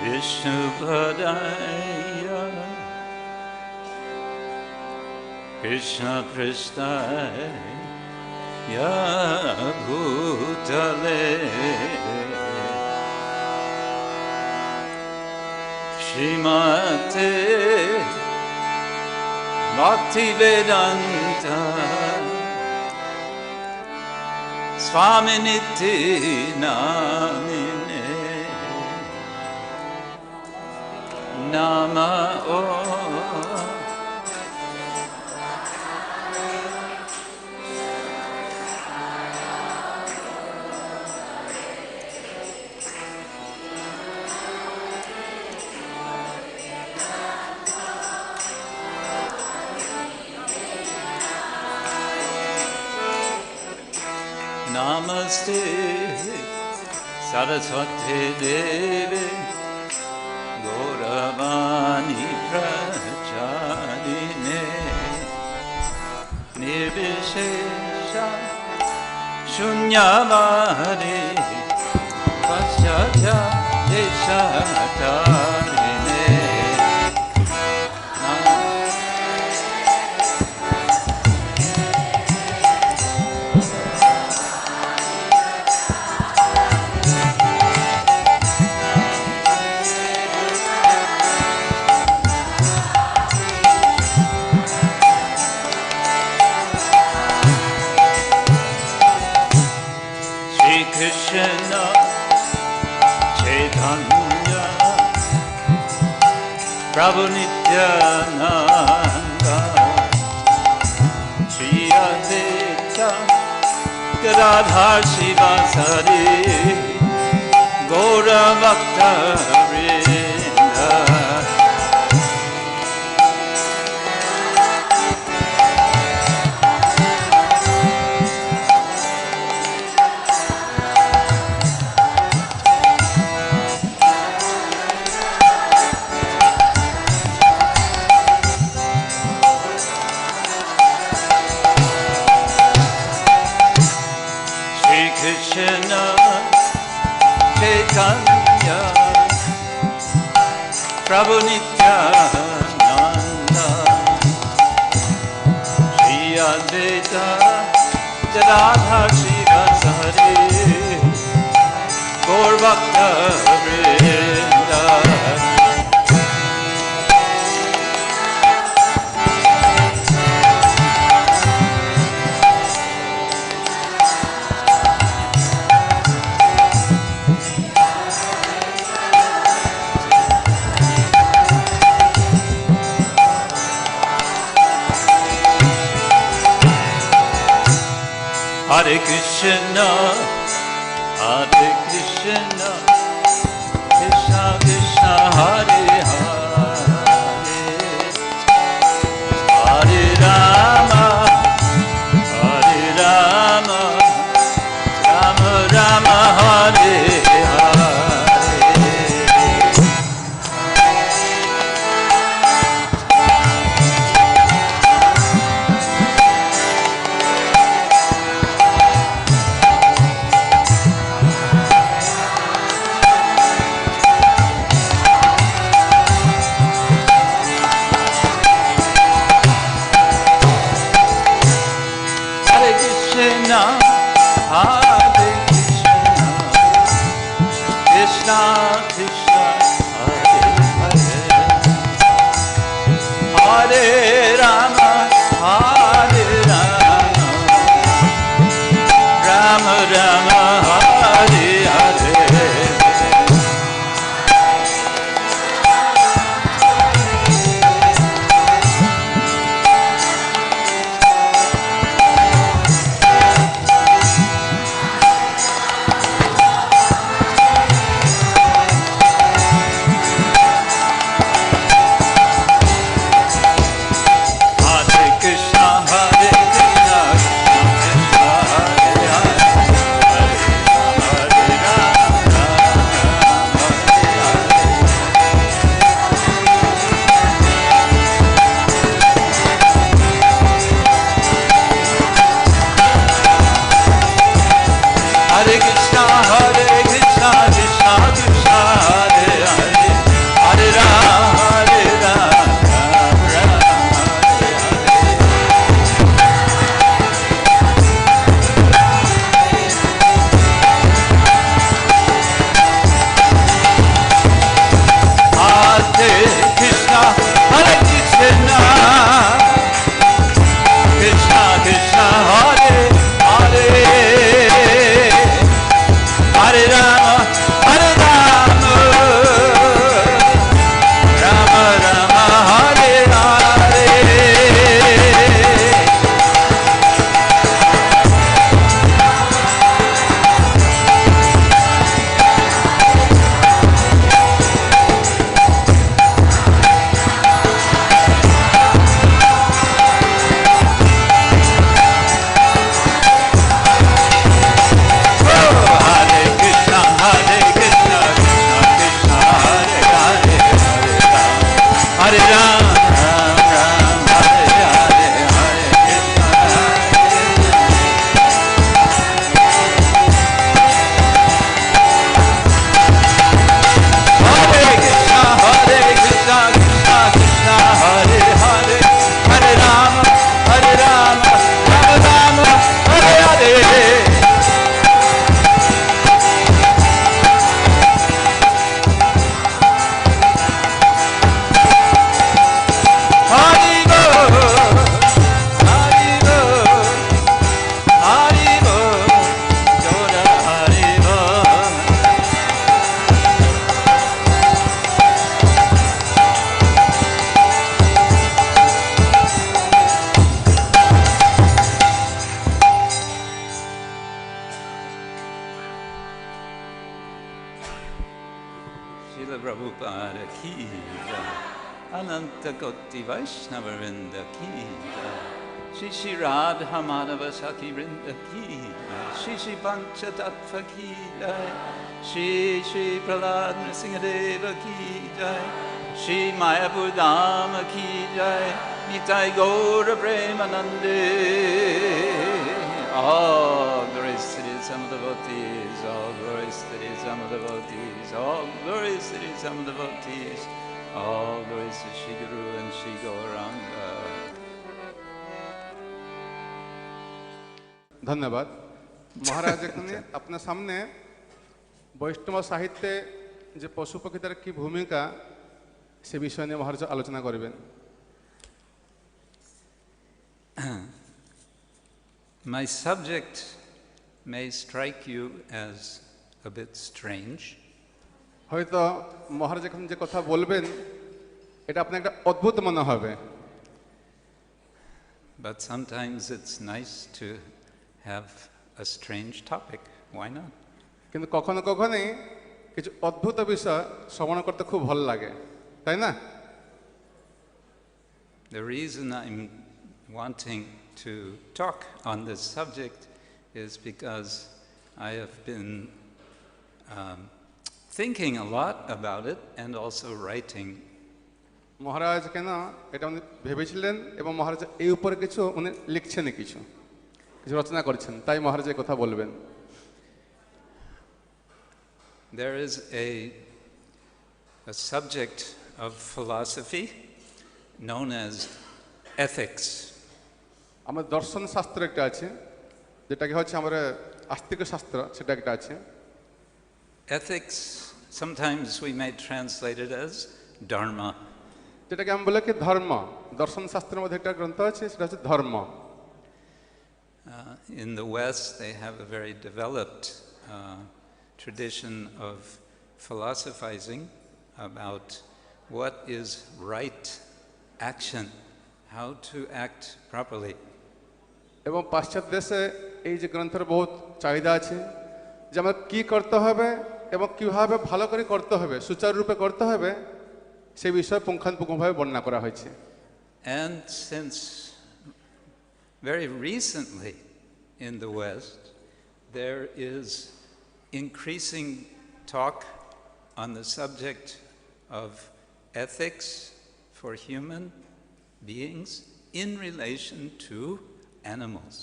Vishnupadaya Krishna Kristaya Bhutale Srimate Bhaktivedanta Swaminiti Namine Namah. Namaste Saraswati Devi Gauravani Pracharine Nirvishesha Shunyavadi Paschatya Deshatarine Krishna Chaitanya Prabhu Nityananda Shri Advaita Gadadhar Shivasari Gaura Bhakta Vrinda Krishna Chaitanya Prabhu Nityananda Shri Advaita Gadadhar Shivasari Gaur Bhakta Vrinda Hare Krishna, Krishna Krishna, Hare Hare, Hare Rama, Rama Rama, Hare Hare. Krishna Krishna, Hare Rama, Rama Rama, Hare Hare. Srila Prabhupada ki jai. Ananta Koti Vaishnava Vrinda ki jai. Shri Shri Radha Madhava Sakhi Vrinda ki jai. Shri Shri Pancha Tattva ki jai. Shri Shri Prahlad Nrsingadeva ki jai. Shri Mayapur Dhama ki jai. Nitai Gaura Premanande. All glories to the Samadavatis, all glories to the Samadavatis, all glories to the Samadavatis, all glories to Shri Guru and Shri Gauranga. ধন্যবাদ মহারাজ এখানে আপনার সামনে বৈষ্ণব সাহিত্যে যে পশু পাখিদের কি ভূমিকা সে বিষয় নিয়ে মহারাজ আলোচনা করবেন My subject may strike you as a bit strange. হয়তো মহারাজ এখন যে কথা বলবেন এটা আপনার একটা অদ্ভুত মনে হবে But sometimes it's nice to have a strange topic. Why not? কিন্তু কখনো কখনোই কিছু অদ্ভুত বিষয় শ্রবণ করতে খুব ভালো লাগে তাই না The reason I'm wanting to talk on this subject is because I have been thinking a lot about it and also writing. মহারাজ কেন এটা উনি ভেবেছিলেন এবং মহারাজ এই উপরে কিছু উনি লিখছেন কিছু কিছু রচনা করেছেন তাই মহারাজ এই কথা বলবেন There is a subject of philosophy known as ethics. আমার দর্শন শাস্ত্র একটা আছে যেটাকে হচ্ছে আমার আস্তিক শাস্ত্র সেটা একটা আছে Ethics, sometimes we may translate it as dharma. যেটাকে আমি বলে কি ধর্ম দর্শন শাস্ত্রের মধ্যে একটা গ্রন্থ আছে সেটা হচ্ছে ধর্ম In the West, they have a very developed tradition of philosophizing about what is right action, how to act properly. এবং পাশ্চাত্য দেশে এই যে গ্রন্থের বহুত চাহিদা আছে যে আমার কী করতে হবে এবং কীভাবে ভালো করে করতে হবে সুচারুরূপে করতে হবে সেই বিষয়ে পুঙ্খানুপুঙ্খভাবে বর্ণনা করা হয়েছে And since very recently in the West, there is increasing talk on the subject of ethics for human beings in relation to animals.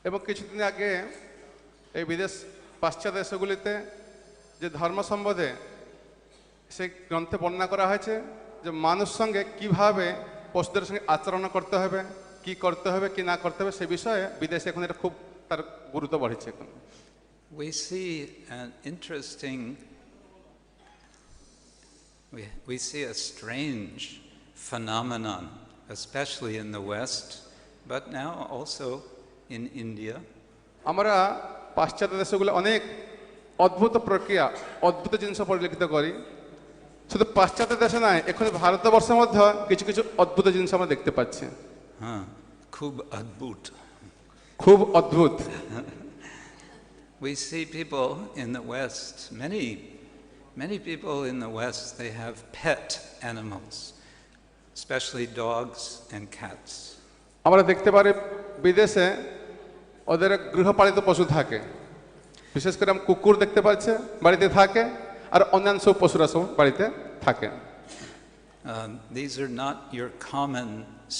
এবং কিছুদিন আগে এই বিদেশ পাশ্চাত্য দেশগুলিতে যে ধর্ম সম্বন্ধে সেই গ্রন্থে বর্ণনা করা হয়েছে যে মানুষ সঙ্গে কিভাবে পশুদের সঙ্গে আচরণ করতে হবে কি করতে হবে কি না করতে হবে সে বিষয়ে বিদেশে এখন এটা খুব তার গুরুত্ব বাড়ছে এখন We see an interesting, we see a strange phenomenon, especially in the West, but now also in India. আমরা পাশ্চাত্য দেশগুলো অনেক অদ্ভুত প্রক্রিয়া অদ্ভুত জিনিস পরিলক্ষিত করি শুধু পাশ্চাত্য দেশে নয় এখন ভারতবর্ষের মধ্যে কিছু কিছু অদ্ভুত জিনিস আমরা দেখতে পাচ্ছি Khub adbhut. খুব অদ্ভুত We see people in the West, many people in the West, they have pet animals, especially dogs and cats. আমরা দেখতে পারি বিদেশে ওদের গৃহপালিত পশু থাকে বিশেষ করে আমরা কুকুর দেখতে পাচ্ছি বাড়িতে থাকে আর অন্যান্য সব পশুরা সব বাড়িতে থাকে These are not your common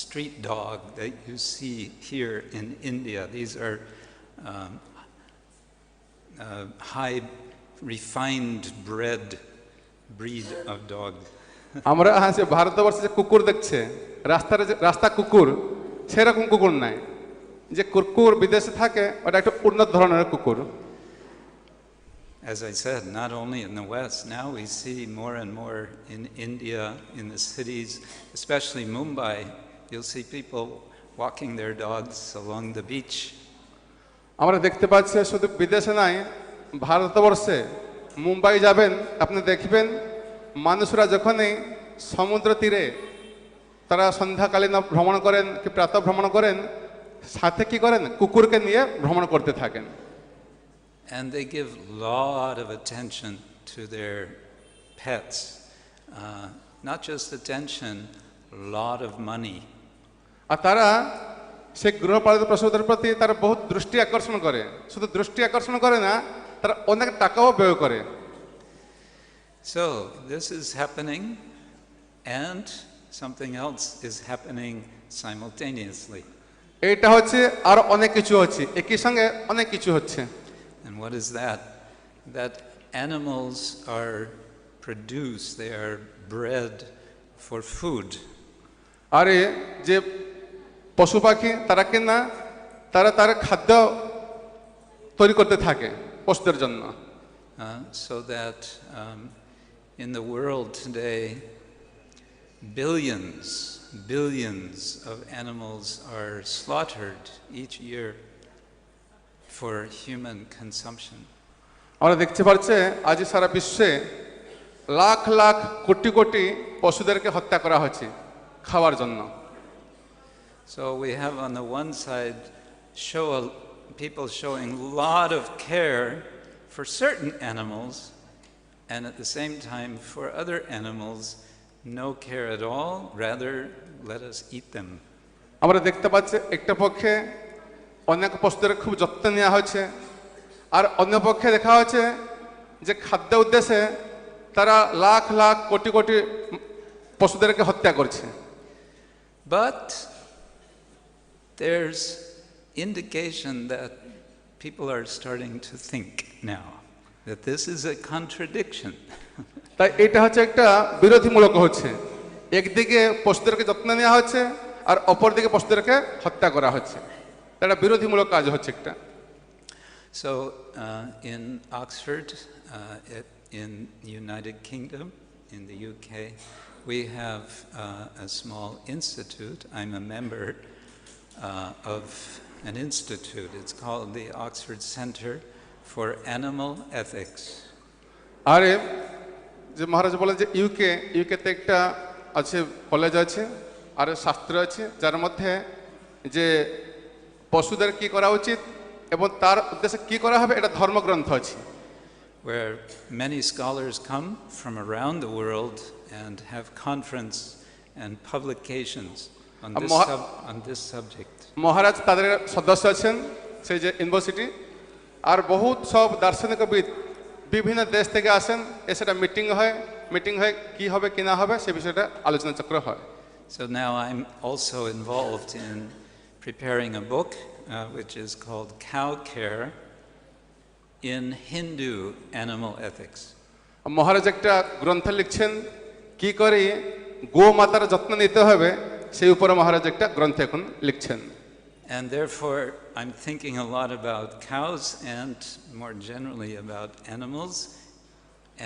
street dog that you see here in India. These are high refined bred breed of dog. আমরা হ্যাঁ ভারতবর্ষে যে কুকুর দেখছে রাস্তা কুকুর সেরকম কুকুর নাই যে কুকুর বিদেশে থাকে ওটা একটা উন্নত ধরনের কুকুর As I said, not only in the West, now we see more and more in India, in the cities, especially Mumbai, you'll see people walking their dogs along the beach. আমরা দেখতে পাচ্ছি শুধু বিদেশে নাই ভারতবর্ষে মুম্বাই যাবেন আপনি দেখবেন মানুষরা যখনই সমুদ্র তীরে তারা সন্ধ্যাকালীন ভ্রমণ করেন কি প্রাতঃ ভ্রমণ করেন সাথে কি করেন কুকুরকে নিয়ে ভ্রমণ করতে থাকেন And they give a lot of attention to their pets, not just attention, a lot of money. আর তারা সে গৃহপালিত পশুদের প্রতি তারা বহুত দৃষ্টি আকর্ষণ করে, শুধু দৃষ্টি আকর্ষণ করে না, তারা অনেক টাকাও ব্যয় করে। So this is happening, and something else is happening simultaneously. এইটা হচ্ছে আর অনেক কিছু হচ্ছে, একই সঙ্গে অনেক কিছু হচ্ছে। And what is that? That animals are produced, they are bred for food. আরে যে পশু পাখি তারা কিনা তার খাদ্য তৈরি করতে থাকে পশুদের জন্য। So that in the world today, billions of animals are slaughtered each year for human consumption. আমরা দেখতে পাচ্ছি আজ সারা বিশ্বে লাখ লাখ কোটি কোটি পশুদেরকে হত্যা করা হচ্ছে খাওয়ার জন্য। So we have on the one side people showing a lot of care for certain animals, and at the same time for other animals no care at all, rather let us eat them. আমরা দেখতে পাচ্ছি একটা পক্ষে অনেক পশুদের খুব যত্ন নেওয়া হচ্ছে, আর অন্য পক্ষে দেখা হচ্ছে যে খাদ্য উদ্দেশ্যে তারা লাখ লাখ কোটি কোটি পশুদেরকে হত্যা করছে। But there's indication that people are starting to think now that this is a contradiction. তাই এটা হচ্ছে একটা বিরোধীমূলক হচ্ছে, একদিকে পশুদেরকে যত্ন নেওয়া হচ্ছে আর অপরদিকে পশুদেরকে হত্যা করা হচ্ছে, এটা বিরোধীমূলক কাজ হচ্ছে একটা। So in Oxford, in United Kingdom, in the UK, we have a small institute. I'm a member of an institute. It's called the Oxford Center for Animal Ethics. আরে যে মহারাজ বলেন যে ইউকেতে একটা আছে কলেজ আছে আর শাস্ত্র আছে যার মধ্যে যে পশুদের কি করা উচিত এবং তার উদ্দেশ্যে কি করা হবে এটা ধর্মগ্রন্থ আছে, where many scholars come from around the world and have conference and publications on this subject. মহারাজ তাদের সদস্য আছেন সেই যে ইউনিভার্সিটি, আর বহুত সব দার্শনিকবিদ বিভিন্ন দেশ থেকে আসেন, এসে মিটিং হয় কি হবে কি না হবে সে বিষয়টা আলোচনা চক্র হয়। So now I'm also involved in preparing a book which is called Cow Care in Hindu Animal Ethics. মহারাজ একটা গ্রন্থ লিখছেন কি করে গো মাতার যত্ন নিতে হবে, সেই উপরে মহারাজ একটা গ্রন্থ এখন লিখছেন। And therefore I'm thinking a lot about cows and more generally about animals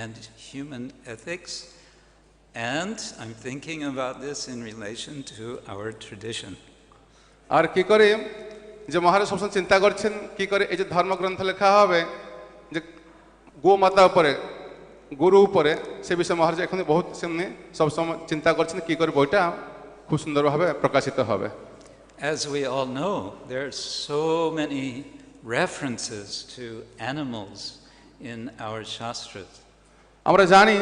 and human ethics, and I'm thinking about this in relation to our tradition. আর কি করে যে মহারাজ সবসময় চিন্তা করছেন কি করে এই যে ধর্মগ্রন্থ লেখা হবে যে গো মাতা উপরে গরু উপরে, সে বিষয়ে মহারাজ এখন বহুত সামনে সবসময় চিন্তা করছেন কি করে বইটা খুব সুন্দরভাবে প্রকাশিত হবে। As we all know, there are so many references to animals in our shastras. আমরা জানি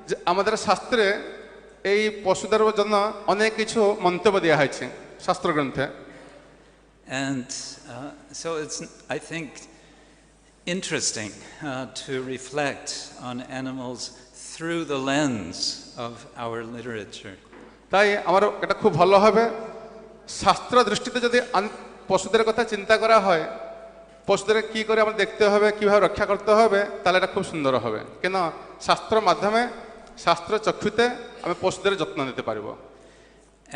যে আমাদের শাস্ত্রে এই পশুদের জন্য অনেক কিছু মন্তব্য দেওয়া হয়েছে শাস্ত্রগ্রন্থে। And so it's, I think, interesting to reflect on animals through the lens of our literature. তাই আমার এটা খুব ভালো হবে শাস্ত্র দৃষ্টিতে যদি পশুদের কথা চিন্তা করা হয়, পশুদের কি করে আমরা দেখতে হবে, কিভাবে রক্ষা করতে হবে, তাহলে এটা খুব সুন্দর হবে। কেন শাস্ত্র মাধ্যমে শাস্ত্র চক্ষুতে আমি পশুদের যত্ন নিতে পারব।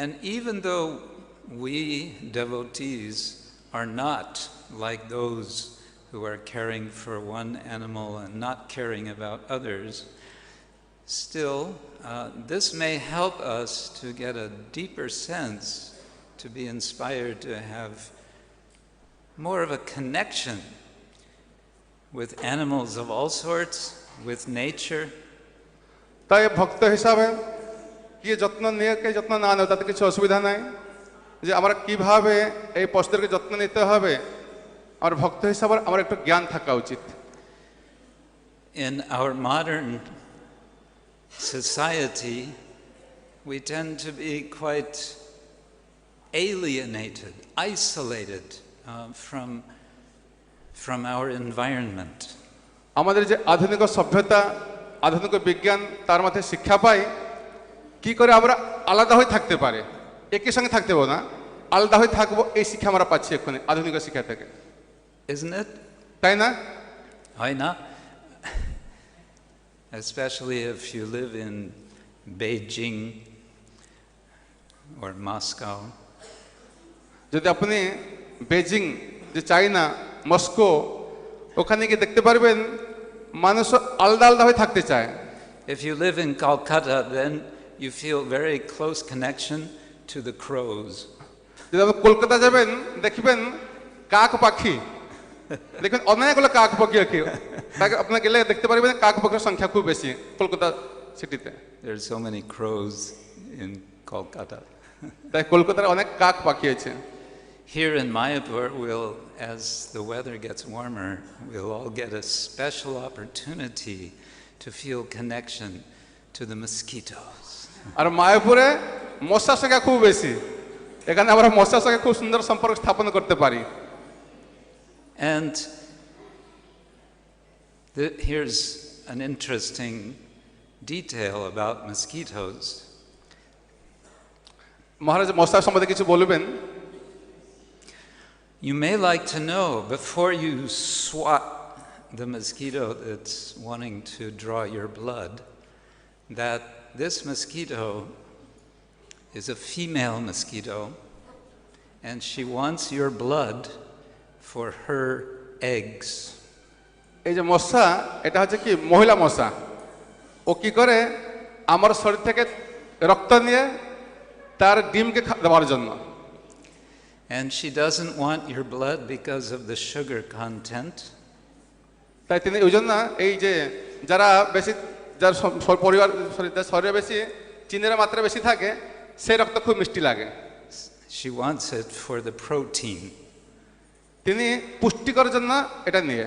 And even though we devotees are not like those who are caring for one animal and not caring about others, still this may help us to get a deeper sense, to be inspired to have more of a connection with animals of all sorts, with nature. তাই ভক্ত হিসাবে কি যত্ন নিয়ে কে যত্ন না নেয় তাতে কিছু অসুবিধা নাই, যে আমরা কিভাবে এই পশুদেরকে যত্ন নিতে হবে আর ভক্ত হিসাবে আমার একটু জ্ঞান থাকা উচিত। In our modern society, we tend to be quite alienated, isolated from our environment. আমাদের যে আধুনিক সভ্যতা আধুনিক বিজ্ঞান তার মধ্যে শিক্ষা পাই কি করে আমরা আলাদা হয়ে থাকতে পারে একই সঙ্গে থাকতে পারবো না আলাদা হয়ে থাকবো এই শিক্ষা আমরা পাচ্ছি এখন আধুনিক শিক্ষা থেকে Isn't it? তাই না Why not? Especially if you live in Beijing or Moscow. যদি আপনি বেজিং যে চাইনা মস্কো ওখানে গিয়ে দেখতে পারবেন মানুষ আলাদা আলাদা হয়ে থাকতে চায় If you live in Calcutta, then you feel very close connection to the crows. যদি আপনি কলকাতা যাবেন দেখবেন কাক পাখি দেখবেন অনেকগুলো কাক পাখি আছে তাকে আপনি গেলে দেখতে পারবেন কাক পাখির সংখ্যা খুব বেশি কলকাতা সিটিতে There are so many crows in Kolkata. তাই কলকাতার অনেক কাক পাখি আছে Here in Mayapur, as the weather gets warmer, we'll all get a special opportunity to feel connection to the mosquitoes. আর মায়াপুরে মশার সংখ্যা খুব বেশি এখানে আমরা মশার সঙ্গে খুব সুন্দর সম্পর্ক স্থাপন করতে পারি And here's an interesting detail about mosquitoes. মহারাজ মশার সম্বন্ধে কিছু বলবেন You may like to know, before you swat the mosquito that's wanting to draw your blood, that this mosquito is a female mosquito, and she wants your blood for her eggs. এই যে মশা এটা হচ্ছে কি মহিলা মশা ও কি করে আমার শরীর থেকে রক্ত নিয়ে তার ডিমকে দেওয়ার জন্য And she doesn't want your blood because of the sugar content. তাই তিনি ওই জন্য এই যে যারা বেশি যার পরিবার শরীরে বেশি চিনির মাত্রা বেশি থাকে সেই রক্ত খুব মিষ্টি লাগে She wants it for the protein. তিনি পুষ্টিকর জন্য এটা নিয়ে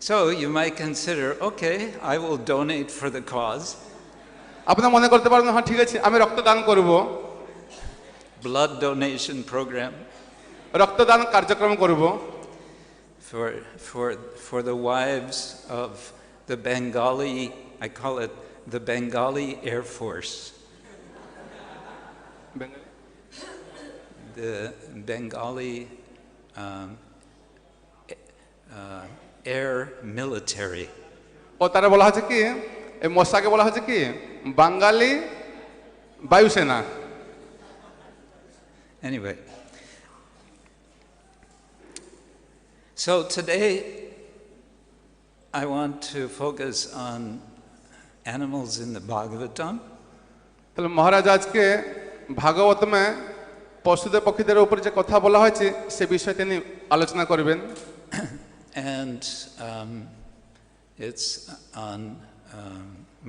So you might consider, okay, I will donate for the cause. আপনি মনে করতে পারেন হ্যাঁ ঠিক আছে আমি রক্তদান করব Blood donation program রক্তদান কার্যক্রম করব for the wives of the Bengali, I call it the Bengali Air Force. The Bengali air military. ও তারা বলা হচ্ছে কি এই মশাকে বলা হচ্ছে কি বাঙালি বায়ুসেনা Anyway, so today I want to focus on animals in the Bhagavatam. তাহলে মহারাজ আজকে ভাগবতমে পশুদের পক্ষীদের উপর যে কথা বলা হয়েছে সে বিষয়ে তিনি আলোচনা করবেন And it's on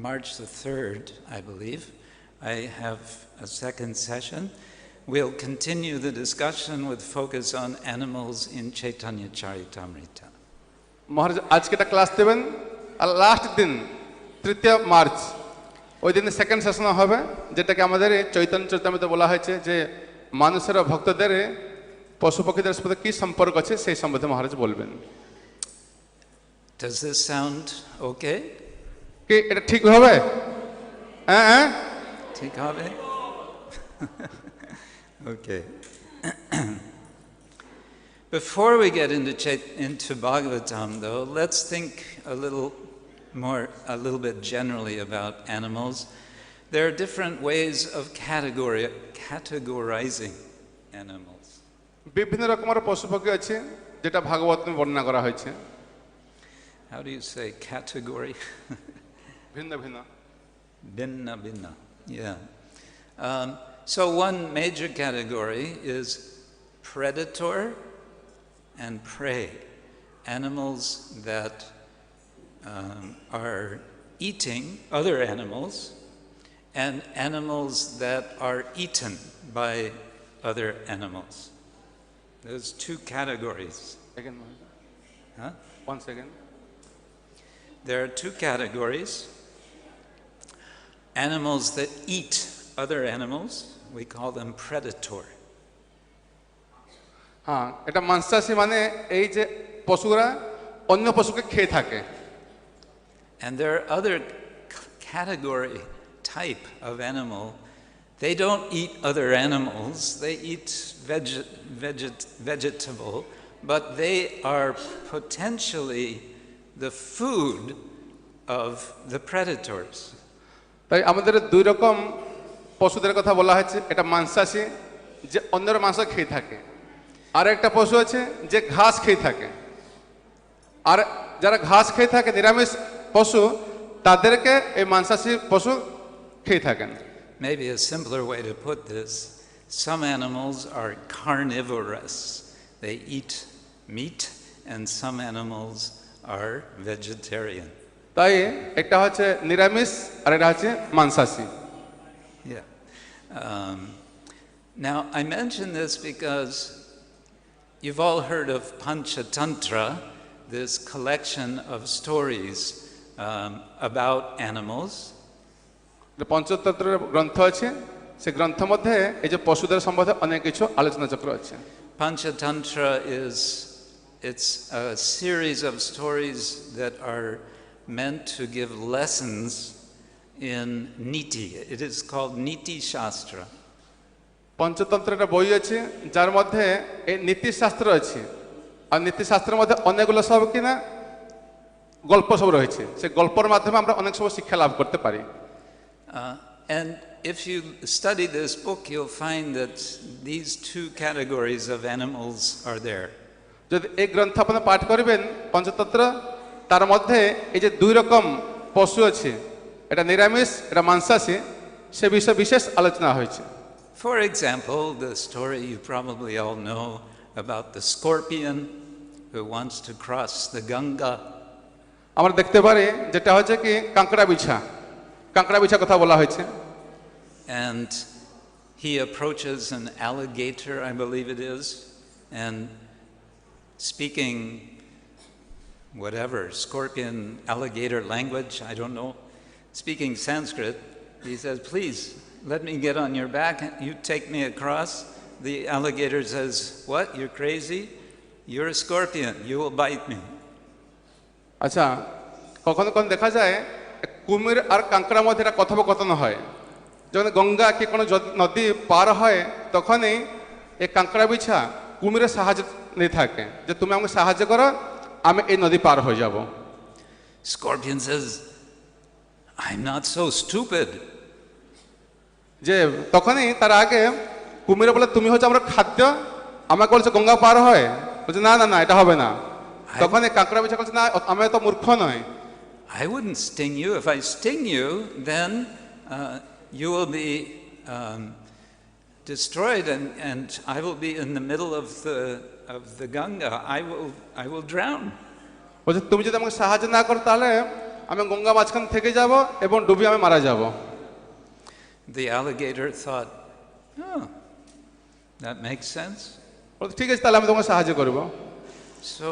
March the 3rd, I believe. I have a second session. We'll continue the discussion with focus on animals in Chaitanya Charitamrita. মহারাজ আজকে একটা ক্লাস দেবেন আর লাস্ট দিন 3 মার্চ ওই দিনে সেকেন্ড সেশন হবে যেটাকে আমাদের চৈতন্য চরিতামৃতে বলা হয়েছে যে মানুষের ভক্তদের পশু পাখিদের সাথে কি সম্পর্ক আছে সেই সম্বন্ধে মহারাজ বলবেন Does this sound okay? কি এটা ঠিক হবে হ্যাঁ হ্যাঁ ঠিক হবে? Okay. Before we get into Bhagavatam, though, let's think a little bit generally about animals. There are different ways of categorizing animals. বিভিন্ন রকমের পশু পাখি আছে যেটা ভাগবতমে বর্ণনা করা হয়েছে How do you say category? ভিন্ন ভিন্ন Binna binna. Yeah. So one major category is predator and prey, animals that are eating other animals and animals that are eaten by other animals. There's two categories. Again, Huh? once again. There are two categories. animals that eat other animals, we call them predator. হ্যাঁ, এটা মাংসাশী মানে এই যে পশুরা অন্য পশুকে খেয়ে থাকে। And there are other category type of animal. They don't eat other animals. They eat vegetable, but they are potentially the food of the predators. তাই আমাদের দুই রকম পশুদের কথা বলা হয়েছে, এটা মাংসাশী যে অন্যের মাংস খেয়ে থাকে, আর একটা পশু আছে যে ঘাস খেয়ে থাকে। আর যারা ঘাস খেয়ে থাকে নিরামিষ পশু, তাদেরকে এই মাংসাশী পশু খেয়ে থাকেন। Maybe a simpler way to put this, some animals are carnivorous. They eat meat, and some animals are vegetarian. তাই একটা হচ্ছে নিরামিষ আর এটা হচ্ছে মাংসাশী। Yeah. Now I mention this because you've all heard of Panchatantra, this collection of stories about animals. পঞ্চতন্ত্রের গ্রন্থ আছে, সেই গ্রন্থ মধ্যে এই যে পশুদের সম্বন্ধে অনেক কিছু আলোচনা চক্র আছে। Panchatantra it's a series of stories that are meant to give lessons in niti. It is called Niti Shastra. পঞ্চতন্ত্রের একটা বই আছে যার মধ্যে এই নীতিশাস্ত্র আছে, আর নীতিশাস্ত্রের মধ্যে অনেকগুলো সব কিনা গল্প সব রয়েছে। সেই গল্পের মাধ্যমে আমরা অনেক সব শিক্ষা লাভ করতে পারি। And if you study this book, you'll find that these two categories of animals are there. যদি এই গ্রন্থ আপনি পাঠ করবেন পঞ্চতন্ত্র, তার মধ্যে এই যে দুই রকম পশু আছে, এটা নিরামিষ এটা মাংসাশী, সে বিষয়ে বিশেষ আলোচনা হয়েছে। For example, the story you probably all know about the scorpion who wants to cross the Ganga. আমরা দেখতে পারি যেটা হচ্ছে কি কাঁকড়া বিছা, কাঁকড়া বিছা কথা বলা হয়েছে। And he approaches an alligator, I believe it is, and speaking whatever, scorpion, alligator language, I don't know, speaking Sanskrit, he says, please, let me get on your back, you take me across. The alligator says, what, you're crazy? You're a scorpion, you will bite me. আচ্ছা, কখনো কখনো দেখা যায় কুমির আর কাঁকড়ার মধ্যে একটা কথোপকথন হয়। যখন গঙ্গা কি কোনো নদী পার হয়, তখনই এই কাঁকড়া বিছা কুমিরের সাহায্য নিয়ে থাকে, যে তুমি আমাকে সাহায্য করো, আমি এই নদী পার হয়ে যাব। Scorpion says, I'm not so stupid. যে তখনই তার আগে কুমিরে বলে, তুমি হচ্ছে আমার খাদ্য, আমাকে বলছে গঙ্গা পার হয়, বলছে না না না এটা হবে না। তখন এই কাঁকড়া বিছা বলছে, না আমি তো মূর্খ নয়। I wouldn't sting you. If I sting you, then you will be destroyed, and I will be in the middle of the Ganga. I will drown. বলছে তুমি যদি আমাকে সাহায্য না করো, তাহলে আমি গঙ্গা মাঝখান থেকে যাব এবং ডুবে আমি মারা যাব। The alligator thought, oh, that makes sense. বলছে ঠিক আছে, তাহলে আমি তোমাকে সাহায্য করব। So,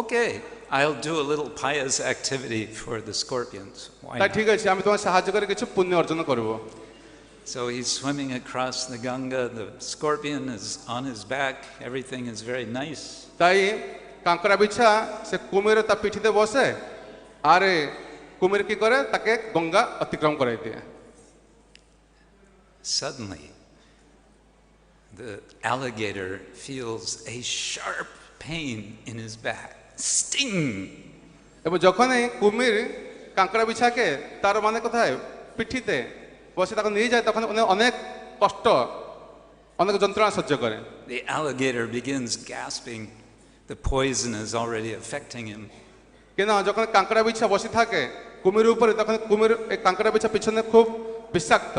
okay, I'll do a little pious activity for the scorpions. Why তাই not? ঠিক আছে, আমি তোমাকে সাহায্য করে কিছু পুণ্য অর্জন করব। So he's swimming across the Ganga. The scorpion is on his back. Everything is very nice. তাই কাঁকড়া বিছা সে কুমির তার পিঠিতে বসে, আর কুমির কি করে, তাকে গঙ্গা অতিক্রম করাই দিয়ে। Suddenly, the alligator feels a sharp pain in his back. Sting! এবং যখনই কুমির কাঁকড়া বিছাকে তার মানে কোথায় পিঠিতে বসে তখন নিয়ে যায়, তখন অনেক কষ্ট, অনেক যন্ত্রণা সহ্য করে। The alligator begins gasping. The poison is already affecting him. কেন যখন কাঁকড়া বিছা বসে থাকে কুমির উপরে, তখন কুমির এই কাঁকড়া বিছা পিছনে খুব বিষাক্ত,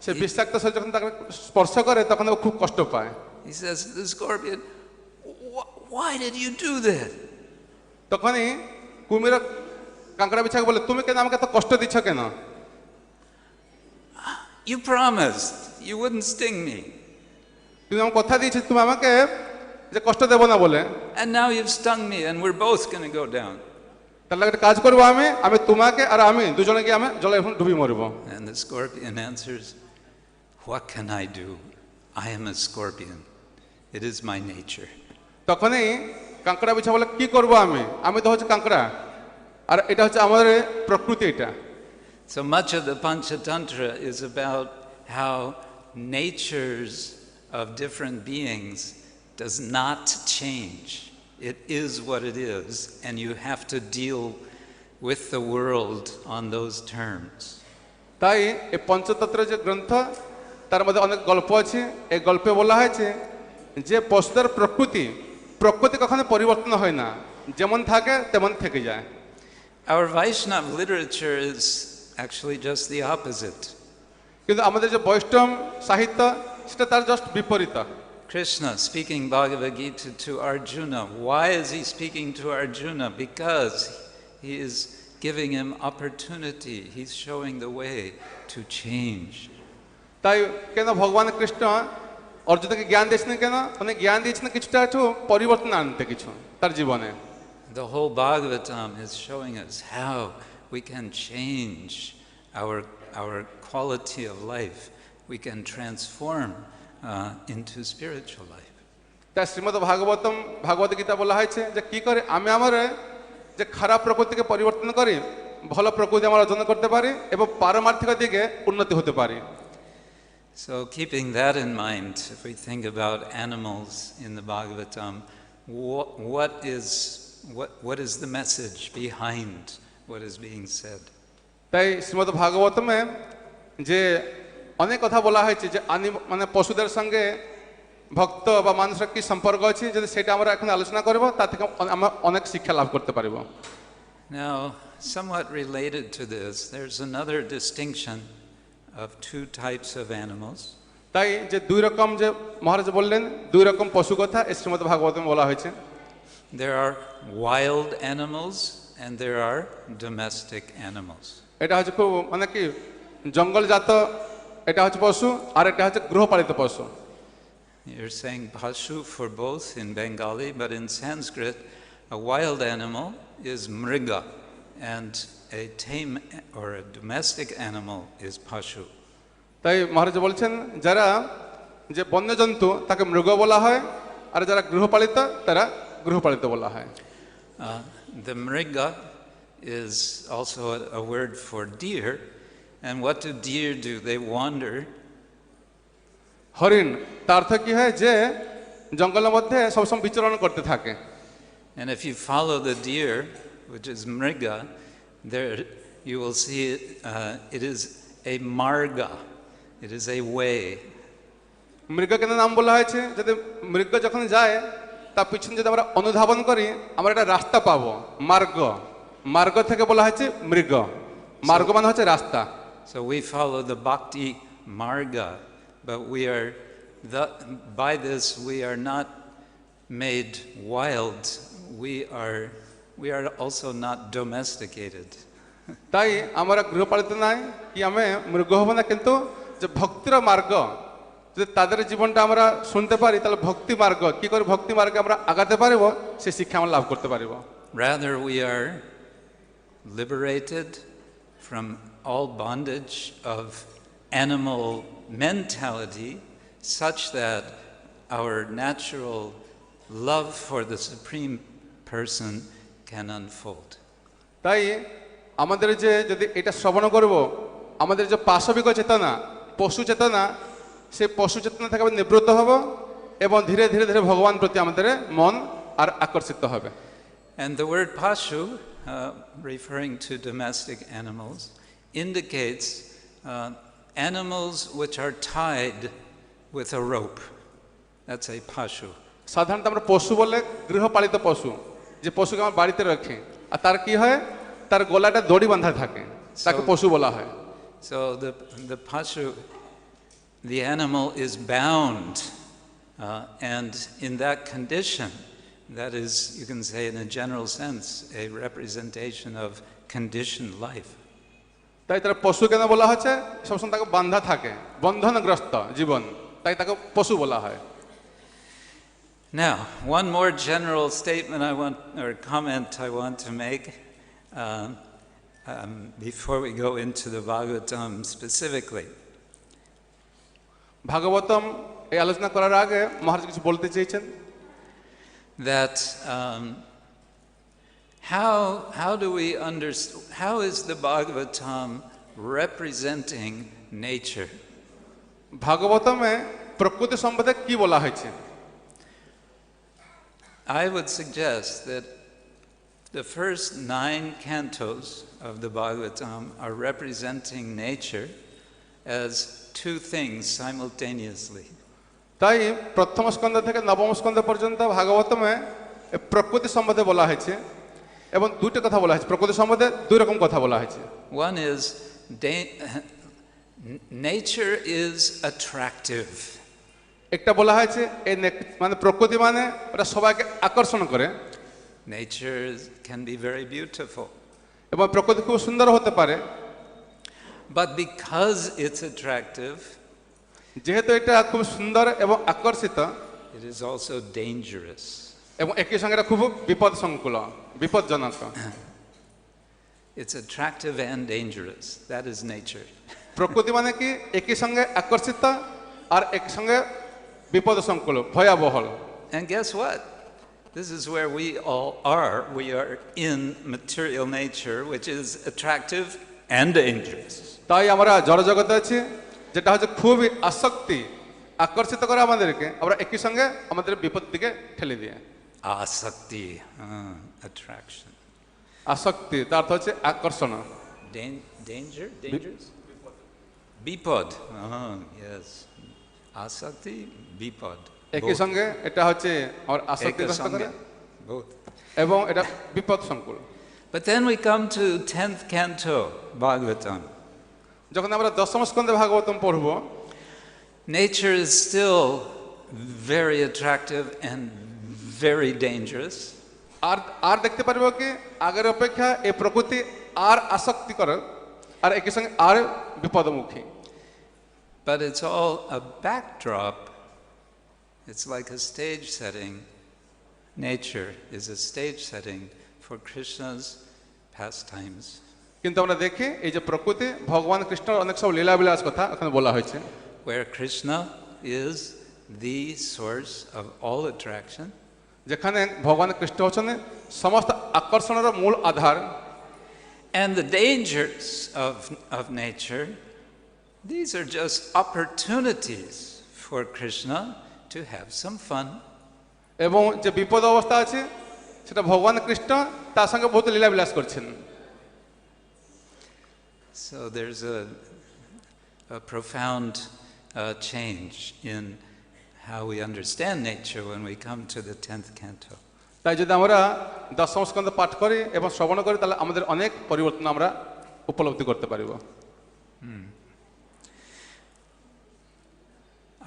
সে বিষাক্ত শরীর যখন তাকে স্পর্শ করে তখন ও খুব কষ্ট পায়। He says to the scorpion, why did you do that? তখনই কুমির কাঁকড়া বিছাকে বলে, তুমি কেন আমাকে এত কষ্ট দিচ্ছ কেন? You promised you wouldn't sting me. তুমি আমাকে কথা দিয়েছিস তুমি আমাকে যে কষ্ট দেব না বলে, And now you've stung me and we're both going to go down. তাহলে একটা কাজ করবো, আমি আমি তোমাকে আর আমি দুজনে গিয়ে আমি জলে এখন ডুবি মরবো। And the scorpion answers, what can I do? I am a scorpion. It is my nature. তখনই কাঁকড়া বিছা বলে কি করবো আমি, আমি তো হচ্ছে কাঁকড়া, আর এটা হচ্ছে আমাদের প্রকৃতি এটা। So much of the Panchatantra is about how natures of different beings does not change. It is what it is, and you have to deal with the world on those terms. তাই এই পঞ্চতন্ত্রের যে গ্রন্থ তার মধ্যে অনেক গল্প আছে। এই গল্পে বলা হয়েছে যে পশুদের প্রকৃতি প্রকৃতি কখনো পরিবর্তন হয় না, যেমন থাকে তেমন থেকে যায়। Our Vaishnava literature is actually just the opposite. কিন্তু আমাদের যে বৈষ্ণব সাহিত্য সেটা তার জাস্ট বিপরীত। Krishna speaking Bhagavad Gita to Arjuna. Why is he speaking to Arjuna? Because he is giving him opportunity. He's showing the way to change. তাই কেন ভগবান কৃষ্ণ অর্জুনকে জ্ঞান দিয়েছেন, কেন উনি জ্ঞান দিয়েছেন কিছুটা একটু পরিবর্তন আনতে কিছু তার জীবনে। The whole Bhagavatam is showing us how we can change our quality of life. We can transform into spiritual life. তাই শ্রীমদ্ ভাগবতম ভাগবত গীতা বলা হয়েছে যে কি করে আমি আমার যে খারাপ প্রকৃতিকে পরিবর্তন করি ভালো প্রকৃতি আমরা অর্জন করতে পারি এবং পারমার্থিক দিকে উন্নতি হতে পারি। So keeping that in mind, if we think about animals in the Bhagavatam, what is the message behind what is being said? তাই শ্রীমদ্ ভাগবতমে যে অনেক কথা বলা হয়েছে যে মানে পশুদের সঙ্গে ভক্ত বা মানুষের কি সম্পর্ক আছে, যদি সেটা আমরা এখন আলোচনা করব তা থেকে আমরা অনেক শিক্ষা লাভ করতে পারব। Now, somewhat related to this, there's another distinction of two types of animals. তাই যে দুই রকম যে মহারাজ বললেন দুই রকম পশু কথা এই শ্রীমদ্ ভাগবতমে বলা হয়েছে। There are wild animals and there are domestic animals. এটা হচ্ছে খুব মানে কি জঙ্গলজাত, এটা হচ্ছে পশু, আর এটা হচ্ছে গৃহপালিত পশু। You're saying pashu for both in Bengali, but in Sanskrit, a wild animal is mriga, and a tame or a domestic animal is pashu. তাই মহারাজ বলছেন যারা যে বন্যজন্তু তাকে মৃগ বলা হয়, আর যারা গৃহপালিত তারা গৃহপালিত বলা হয়। The mriga is also a word for deer, and what do deer do? They wander. হরিণ তার অর্থ কি হয় যে জঙ্গলের মধ্যে সবসময় বিচরণ করতে থাকে। And if you follow the deer, which is mriga, there you will see it is a marga. It is a way. মৃগ কেন নাম বলা হয়েছে? যদি মৃগ যখন যায় তার পিছনে যদি আমরা অনুধাবন করি আমরা একটা রাস্তা পাবো, মার্গ। মার্গ থেকে বলা হয়েছে মৃগ, মার্গ মানে হচ্ছে রাস্তা। So we follow the bhakti marga, but by this we are not made wild. We are also not domesticated. তাই আমরা গৃহপালিত নাই কি আমি মৃগ হব না, কিন্তু যে ভক্তির মার্গ যদি তাদের জীবনটা আমরা শুনতে পারি তাহলে ভক্তি মার্গ কি করে ভক্তি মার্গে আমরা আগাতে পারবো সে শিক্ষা আমরা লাভ করতে পারবো। Rather we are liberated from all bondage of animal mentality such that our natural love for the Supreme Person can unfold. তাই আমাদের যে যদি এটা শ্রবণ করব আমাদের যে পাশবিক চেতনা পশু চেতনা সেই পশু চেতনা থেকে আমরা নিবৃত্ত হব এবং ধীরে ধীরে ধীরে ভগবান প্রতি আমাদের মন আর আকর্ষিত হবে। And the word pashu, referring to domestic animals, indicates animals which are tied with a rope. That's a pashu. সাধারণত আমরা পশু বলে গৃহপালিত পশু, যে পশুকে আমরা বাড়িতে রাখি আর তার কি হয় তার গলাটা দড়ি বাঁধা থাকে, তাকে পশু বলা হয়। So the pashu, the animal is bound, and in that condition, that is, you can say in a general sense, a representation of conditioned life. তাই তার পশু কেন বলা হচ্ছে, সবসময় তাকে বাঁধা থাকে, বন্ধনগ্রস্ত জীবন, তাই তাকে পশু বলা হয়। Now, one more general statement or comment I want to make. before we go into the Bhagavatam specifically. Bhagavatam এই আলোচনা করার আগে মহারাজ কিছু বলতে চেয়েছেন That how do we understand, how is the Bhagavatam representing nature? ভাগবতমে প্রকৃতি সম্বন্ধে কি বলা হয়েছে I would suggest that the first 9 cantos of the Bhagavatam are representing nature as two things simultaneously. তাই প্রথম স্কন্ধ থেকে নবম স্কন্ধ পর্যন্ত ভাগবতমে প্রকৃতি সম্বন্ধে বলা হয়েছে এবং দুটো কথা বলা হয়েছে প্রকৃতি সম্বন্ধে দুই রকম কথা বলা হয়েছে One is nature is attractive. একটা বলা হয়েছে এই মানে প্রকৃতি মানে ওটা সবাইকে আকর্ষণ করে Nature can be very beautiful. এবং প্রকৃতি খুব সুন্দর হতে পারে But because it's attractive, যেহেতু এটা খুব সুন্দর এবং আকর্ষিত it is also dangerous. এবং একই সঙ্গে এটা খুব বিপজ্জনক It's attractive and dangerous. That is nature. প্রকৃতি মানে কি একই সঙ্গে আকর্ষিত আর একই সঙ্গে বিপদসংকুল ভয়াবহ And guess what? This is where we all are. We are in material nature, which is attractive and dangerous. তাই আমরা জড়জগতে আছি যেটা হচ্ছে খুবই আসক্তি আকর্ষিত করে আমাদেরকে আমরা একই সঙ্গে আমাদের বিপদ দিকে ঠেলে দিয়ে Asakti, attraction. আসক্তি তার অর্থ হচ্ছে আকর্ষণ Danger? Dangerous? Bipod. Yes. Asakti, bipod. একই সঙ্গে এটা হচ্ছে আমার আসক্তি Both. এবং এটা বিপদ সংকুল But then we come to 10th canto, Bhagavatam. যখন আমরা দশম স্কন্ধে ভাগবতম পড়ব Nature is still very attractive and very dangerous. আর দেখতে পারবো কি আগের অপেক্ষা এই প্রকৃতি আর আসক্তিকর আর একই সঙ্গে আর বিপদমুখী But it's all a backdrop. It's like a stage setting. Nature is a stage setting for Krishna's pastimes. কিন্তু আমরা দেখি এই যে প্রকৃতি ভগবান কৃষ্ণর অনেক সব লীলাবিলাস কথা এখানে বলা হয়েছে Where Krishna is the source of all attraction. যেখানে ভগবান কৃষ্ণ হচ্ছেন সমস্ত আকর্ষণের মূল আধার And the dangers of nature, these are just opportunities for Krishna to have some fun. এবং যে বিপদ অবস্থা আছে সেটা ভগবান কৃষ্ণ তার সঙ্গে বহুত লীলাবিলাস করছেন So there's a profound change in how we understand nature when we come to the 10th canto. তাই যদি আমরা দশম স্কন্ধ পাঠ করি এবং শ্রবণ করি তাহলে আমাদের অনেক পরিবর্তন আমরা উপলব্ধি করতে পারব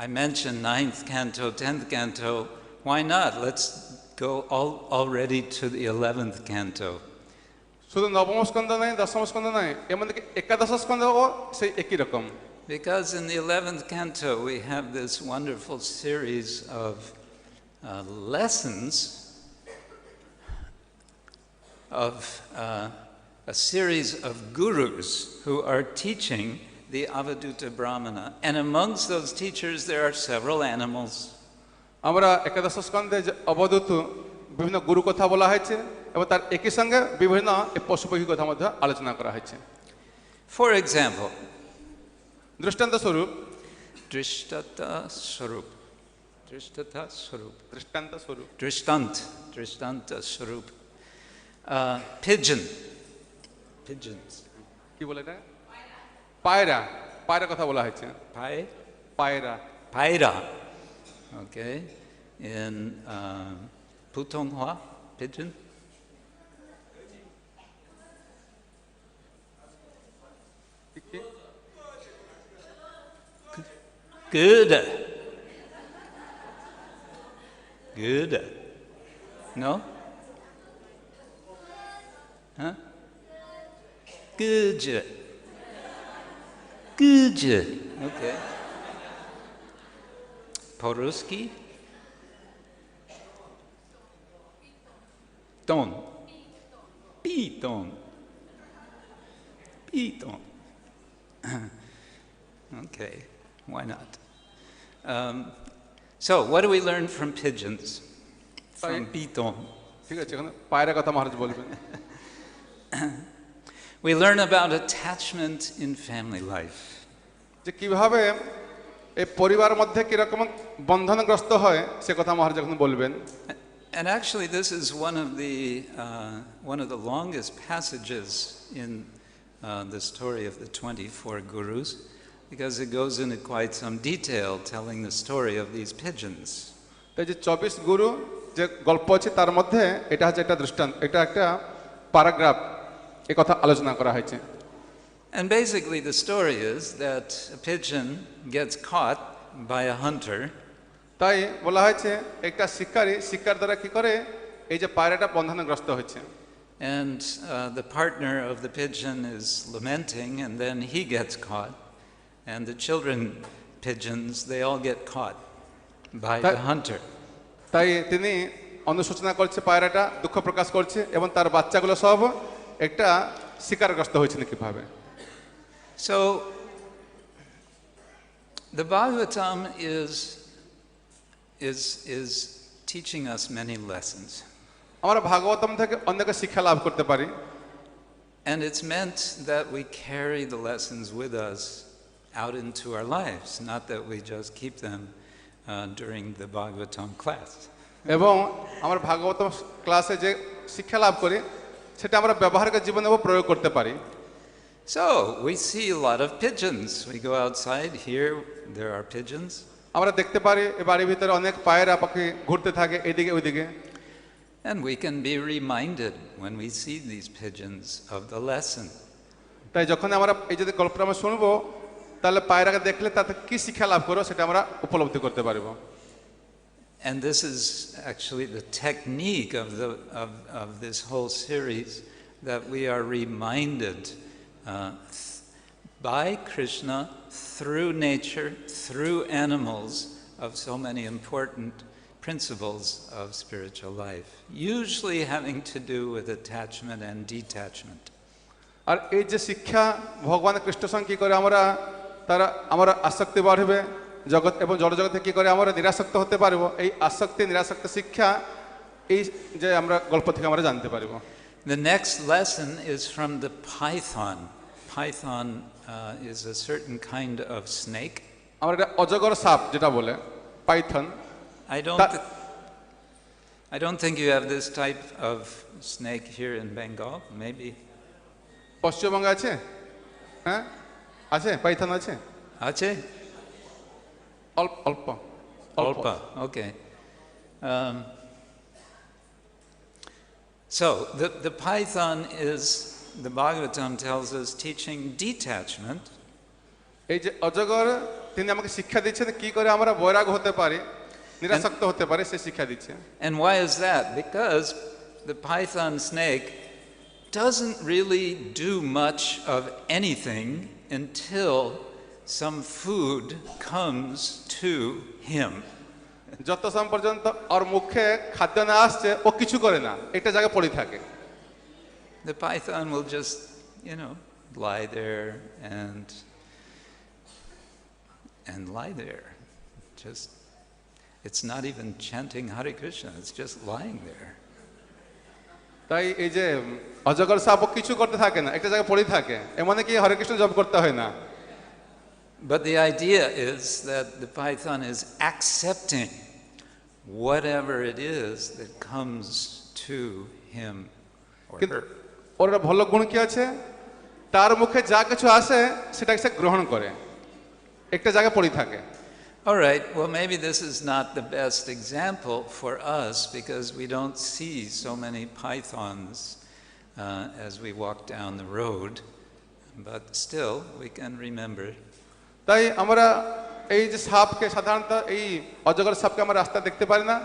I mentioned 9th canto, 10th canto. Why not? Let's go already to the 11th canto. শুধু নবম স্কন্ধ নয় দশম স্কন্ধ নয় এর মধ্যে একাদশ স্কন্ধও সেই একই রকম Because in the 11th canto we have this wonderful series of lessons of a series of gurus who are teaching the Avaduta Brahmana. And amongst those teachers there are several animals. আমরা একাদশ স্কন্ধে অবধূত বিভিন্ন গুরু কথা বলা হয়েছে এবং তার একই সঙ্গে বিভিন্ন পশু পক্ষী কথা মধ্যে আলোচনা করা হয়েছে For example, দৃষ্টান্ত স্বরূপ Drishtata Swarup. Drishtanta Swarup. Pigeons. কি বলে এটা পায়রা পায়রা কথা বলা হয়েছে পায়রা Paira. Okay. In Putonghua, pigeon. Good. No? Huh? Good. Okay. Poruski? Piton. Piton. Okay, why not? So, what do we learn from pigeons? From piton? ঠিক আছে, এখন পায়রা কথা মহারাজ বলবেন। We learn about attachment in family life. যে কিভাবে এই পরিবারের মধ্যে কিরকম বন্ধনগ্রস্ত হয় সে কথা মহারাজ এখন বলবেন। And actually, this is one of the longest passages in the story of the 24 gurus, because it goes into quite some detail telling the story of these pigeons. এই যে 24 গুরু যে গল্প আছে তার মধ্যে এটা হচ্ছে একটা দৃষ্টান্ত, এটা একটা প্যারাগ্রাফ এই কথা আলোচনা করা হয়েছে। And basically the story is that a pigeon gets caught by a hunter. তাই বলা হয়েছে একটা শিকারী শিকার দ্বারা কি করে এই যে পায়রাটা বন্ধনগ্রস্ত হয়েছে। And the partner of the pigeon is lamenting, and then he gets caught. And the children pigeons, they all get caught by the hunter. তাই তিনি অনুশোচনা করছে, পায়রাটা দুঃখ প্রকাশ করছে এবং তার বাচ্চাগুলো সব একটা শিকারগ্রস্ত হয়েছে কিভাবে। So the Bhagavatam is teaching us many lessons. আমরা ভাগবতম থেকে অনেক শিক্ষা লাভ করতে পারি। And it's meant that we carry the lessons with us out into our lives, not that we just keep them during the Bhagavatam class. এবং আমরা ভাগবতম ক্লাসে যে শিক্ষা লাভ করি সেটা আমরা ব্যবহারিক জীবনেও প্রয়োগ করতে পারি। So we see a lot of pigeons. We go outside, here there are pigeons. আমরা দেখতে পারি এই বাড়ির ভিতরে অনেক পায়রা পাখি ঘুরতে থাকে এদিকে ওইদিকে। And we can be reminded when we see these pigeons of the lesson. তাই যখন আমরা এই যে গল্পটা আমরা শুনবো তাহলে পায়রাকে দেখলে তাতে কি শিক্ষা লাভ করব সেটা আমরা উপলব্ধি করতে পারবো। And this is actually the technique of this whole series, that we are reminded by Krishna through nature, through animals, of so many important principles of spiritual life, usually having to do with attachment and detachment. আর এই যে শিক্ষা ভগবান কৃষ্ণ সঙ্গে কি করে আমরা আসক্তি বাড়বে, জগৎ এবং জড়জগতে কি করে আমরা নিরাসক্ত হতে পারবো, এই আসক্তি নিরাসক্ত শিক্ষা এই যে আমরা গল্প থেকে আমরা জানতে পারবো। The next lesson is from the python. Python is a certain kind of snake. আমরা এটা অজগর সাপ যেটা বলে Python. I don't think you have this type of snake here in Bengal. Maybe. পশ্চিমবঙ্গে আছে? হ্যাঁ আছে, পাইথন আছে। আছে? অল্প। Okay. So the python is, the Bhagavatam tells us, teaching detachment. এই যে অজগর তিনি আমাকে শিক্ষা দিচ্ছেন কি করে আমরা বৈরাগ হতে পারি, নিরাসক্ত হতে পারি, সে শিক্ষা দিচ্ছে। And why is that? Because the python snake doesn't really do much of anything until some food comes to him. যতক্ষণ পর্যন্ত ওর মুখে খাদ্য না আসছে ও কিছু করে না, একটা জায়গায় পড়ে থাকে। The python will just, lie there and lie there. Just, it's not even chanting Hare Krishna, it's just lying there. তাই এই যে অজগর সাপ কিছু করতে থাকে না, একটা জায়গায় পড়ে থাকে, এমন কি হরে কৃষ্ণ জপ করতে হয় না। But the idea is that the python is accepting whatever it is that comes to him or her. ওর ভালো গুণ কি আছে, তার মুখে যা কিছু আসে সেটাকে সে গ্রহণ করে, একটা জায়গায় পড়ে থাকে। All right, well, maybe this is not the best example for us because we don't see so many pythons as we walk down the road, but still we can remember. তাই আমরা এই যে সাপকে সাধারণত এই অজগর সাপকে আমরা রাস্তা দেখতে পারি না,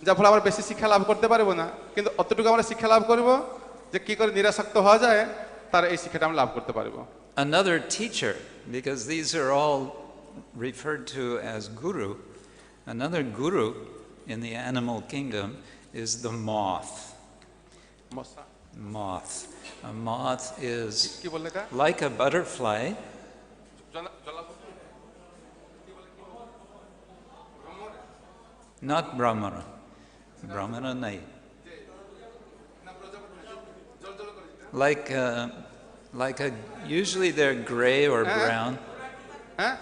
যার ফলে আমরা বেশি শিক্ষা লাভ করতে পারবো না, কিন্তু অতটুকু আমরা শিক্ষা লাভ করব যে কি করে নিরাসক্ত হওয়া যায়, তার এই শিক্ষাটা আমরা লাভ করতে পারবো। Another teacher, because these are all referred to as guru, another guru in the animal kingdom is the moth. Moth. A moth is কি বললে এটা like a butterfly. Not Brahmara. Brahmara nahi. Like a, usually they're gray or brown. হ্যাঁ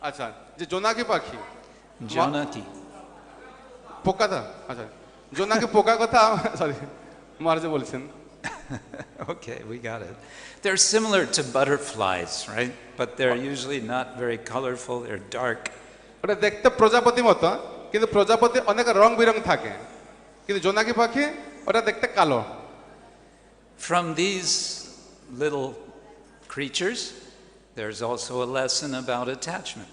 আচ্ছা যে জোনাকি পাখি Jonaki. পোকাটা আচ্ছা জোনাকি পোকা কথা সরি মহারাজ বলছেন Okay, we got it. They're similar to butterflies, right? But they're usually not very colorful. They're dark. ওটা দেখতে প্রজাপতি মতো কিন্তু প্রজাপতি অনেক রং বেরং থাকে কিন্তু জোনাকি পাখি ওটা দেখতে কালো From these little creatures, there's also a lesson about attachment.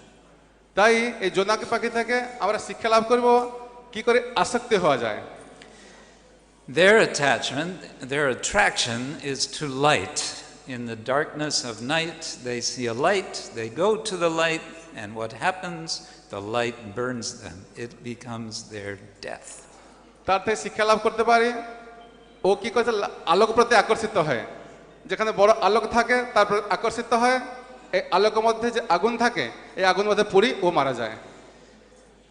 তাই এই জোনাকি পাখি থেকে আমরা শিক্ষা লাভ করব কি করে আসক্তি হওয়া যায় Their attachment, their attraction is to light. In the darkness of night, they see a light, they go to the light, and what happens? The light burns them. It becomes their death. তার থেকে শিক্ষা লাভ করতে পারি ও কি করে আলোক প্রতি আকর্ষিত হয় যেখানে বড় আলোক থাকে তারপর আকর্ষিত হয় এই আলোকের মধ্যে যে আগুন থাকে এই আগুনের মধ্যে পুড়ি ও মারা যায়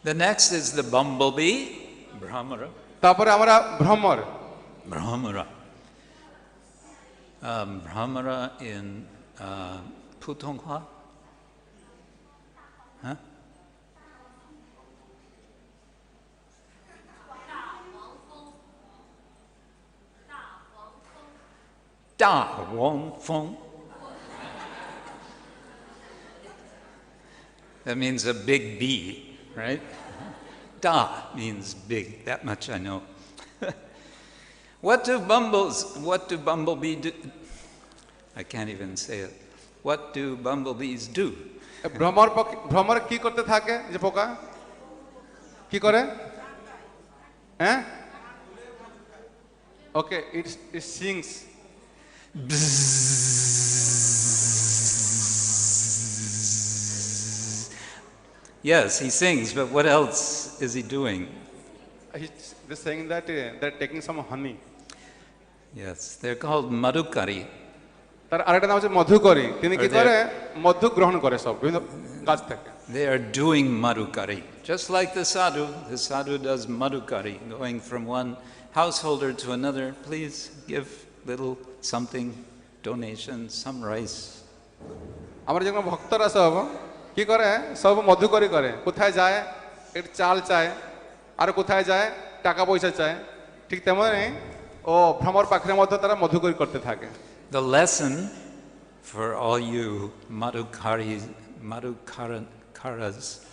The next is the bumblebee, Brahmara. তারপরে আমরা ভ্রমর Brahmara. Brahmara in Putonghua. Huh? Da Wong Feng. That means a big bee, right? Da means big, that much I know. What do bumblebee do? I can't even say it. What do bumblebees do? ভ্রমর কি করতে থাকে যে পোকা কি করে হ্যাঁ ওকে ইট sings Yes, he sings, but what else is he doing? He's saying that they're taking some honey. Yes, they're called madhukari. তার আরেকটা নাম হচ্ছে মধুকরী তিনি কি করে মধু গ্রহণ করে সব বিভিন্ন গাছ থেকে They are doing madhukari. Just like the sadhu does madhukari, going from one householder to another. Please give little something, donation, some rice. আমরা যখন ভক্তরা সব কি করে সব মধুকরী করে কোথায় যায় একটু চাল চায় আর কোথায় যায় টাকা পয়সা চায় ঠিক তেমনই ও ভ্রমর পাখির মধ্যে তারা মধুকরী করতে থাকে The lesson for all you madhukaras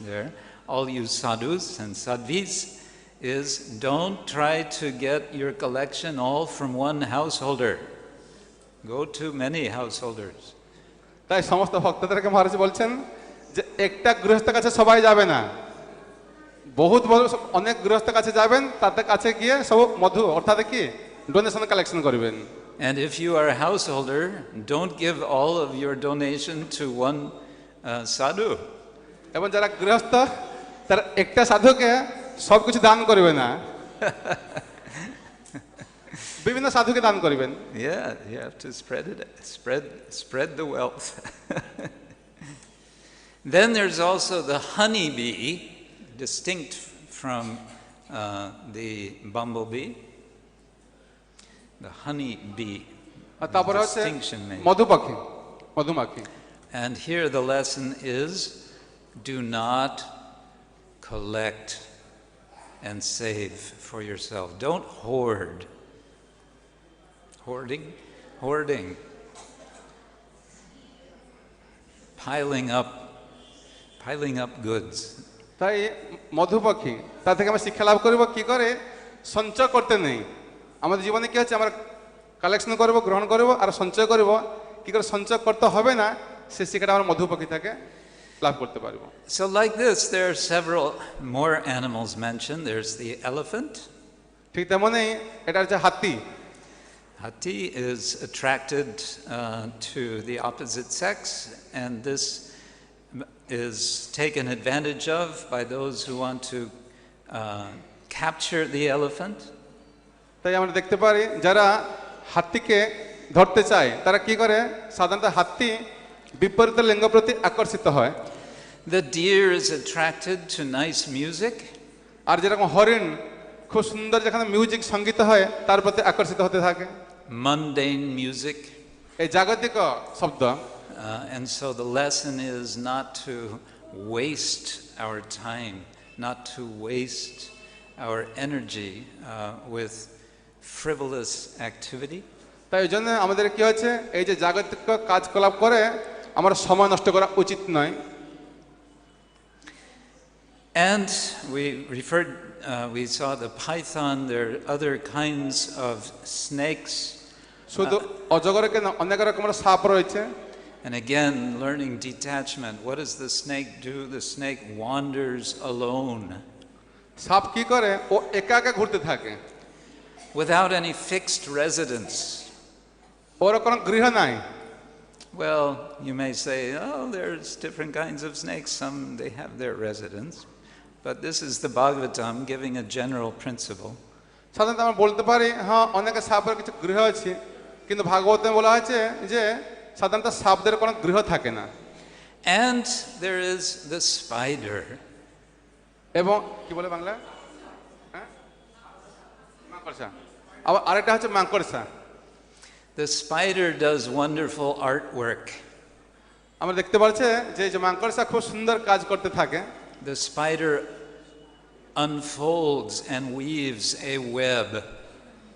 there, all you sadhus and sadhvis, is don't try to get your collection all from one householder. Go to many householders. তাই সমস্ত ভক্তদেরকে মহারাজ বলছেন যে একটা গৃহস্থের কাছে সবাই যাবে না বহুত অনেক গৃহস্থের কাছে যাবেন তাদের কাছে গিয়ে সব মধু অর্থাৎ কি ডোনেশন কালেকশন করবেন And if you are a householder, don't give all of your donation to one sadhu. এবং যারা গৃহস্থ তারা একটা সাধুকে সব কিছু দান করবে না বিভিন্ন সাধুকে দান করবেন Yeah, you have to spread the wealth. Then there's also the honeybee, distinct from the bumblebee. The honeybee. তারপরে হচ্ছে Distinction made. মধুমাখি And here the lesson is, do not collect and save for yourself. Don't hoard. Hoarding. Piling up goods. তাই মধুপাখি তা থেকে আমরা শিক্ষা লাভ করব কি করে সঞ্চয় করতে নেই আমাদের জীবনে কি হচ্ছে আমরা কালেকশন করব গ্রহণ করব আর সঞ্চয় করব কি করে সঞ্চয় করতে হবে না সে শিক্ষাটা আমরা মধুপাখি থেকে লাভ করতে পারব So like this, there are several more animals mentioned. There's the elephant. ঠিক তেমনই এটা হচ্ছে হাতি Hathi is attracted to the opposite sex, and this is taken advantage of by those who want to capture the elephant. তাই আমরা দেখতে পারি যারা হাতিকে ধরতে চায় তারা কি করে, সাধারণত হাতি বিপরীত লিঙ্গ প্রতি আকর্ষিত হয়। The deer is attracted to nice music. আর যেরকম হরিণ খুব সুন্দর যেখানে মিউজিক সঙ্গীত হয় তার প্রতি আকর্ষিত হতে থাকে, Mundane music. এই জাগতিক শব্দ। And so the lesson is not to waste our time, not to waste our energy with frivolous activity. তাই এই জন্য আমাদের কি হচ্ছে, এই যে জাগতিক কাজকলাপ করে আমার সময় নষ্ট করা উচিত নয়। And we saw the python. There are other kinds of snakes. শুধু অজগরে কেন, অনেক রকমের সাপ রয়েছে। And again, learning detachment. What does the snake do? The snake wanders alone. সাপ কি করে, ও একা একা ঘুরতে থাকে, without any fixed residence. ওর কোনো গৃহ নাই। Well, you may say, oh, there's different kinds of snakes. Some, they have their residence. But this is the Bhagavatam giving a general principle. সাধারণত আমরা বলতে পারি, হ্যাঁ অনেকে সাপের কিছু গৃহ আছে, কিন্তু ভাগবতে বলা হয়েছে যে সাধারণত সাপদের কোনো গৃহ থাকে না। And there is the spider. এবং কি বলে বাংলা, মাকড়সা। আবার আরেকটা হচ্ছে মাকড়সা। The spider does wonderful artwork. আমরা দেখতে পাচ্ছি যে মাকড়সা খুব সুন্দর কাজ করতে থাকে। The spider unfolds and weaves a web.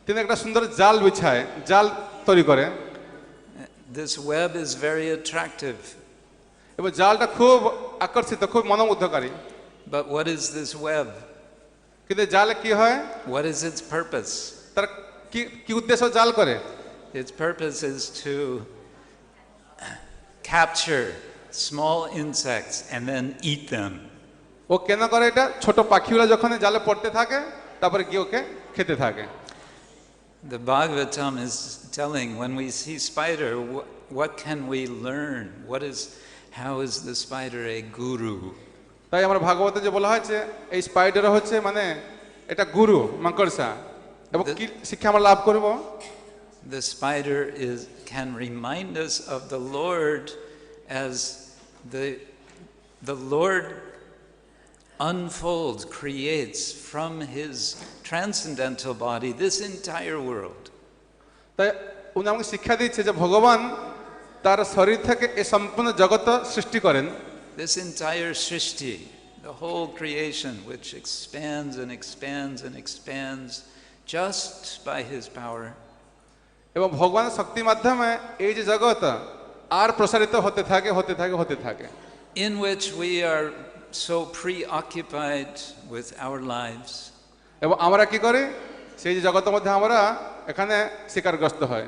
তিনি একটা সুন্দর জাল বিছায়, জাল তৈরি করে। This web is very attractive. এবং জালটা খুব আকর্ষিত, খুব মনোমুগ্ধকারী। But what is this web? কিন্তু জালে কি হয়? What is its purpose? তার কি উদ্দেশ্য জাল করে? Its purpose is to capture small insects and then eat them. ও কেন করে এটা? ছোট পাখিগুলো যখন জালে পড়তে থাকে তারপরে গিয়ে ওকে খেতে থাকে। The Bhagavatam is telling, when we see spider, what can we learn? How is the spider a guru? তাই আমরা ভাগবতে যে বলা হয়েছে এই স্পাইডার হচ্ছে মানে এটা গুরু, মাকড়সা। এবং কি শিক্ষা আমরা লাভ করব? The spider can remind us of the Lord as the Lord unfolds, creates from his transcendental body this entire world. তাই উনি আমাকে শিক্ষা দিচ্ছে যে ভগবান তার শরীর থেকে এই সম্পূর্ণ জগৎ সৃষ্টি করেন। This entire Srishti, the whole creation, which expands and expands and expands just by his power. এবং ভগবানের শক্তির মাধ্যমে এই যে জগৎ আর প্রসারিত হতে থাকে, হতে থাকে, হতে থাকে। In which we are so preoccupied with our lives. এবং আমরা কি করি? সেই যে জগতের মধ্যে আমরা এখানে শিকারগ্রস্ত হয়।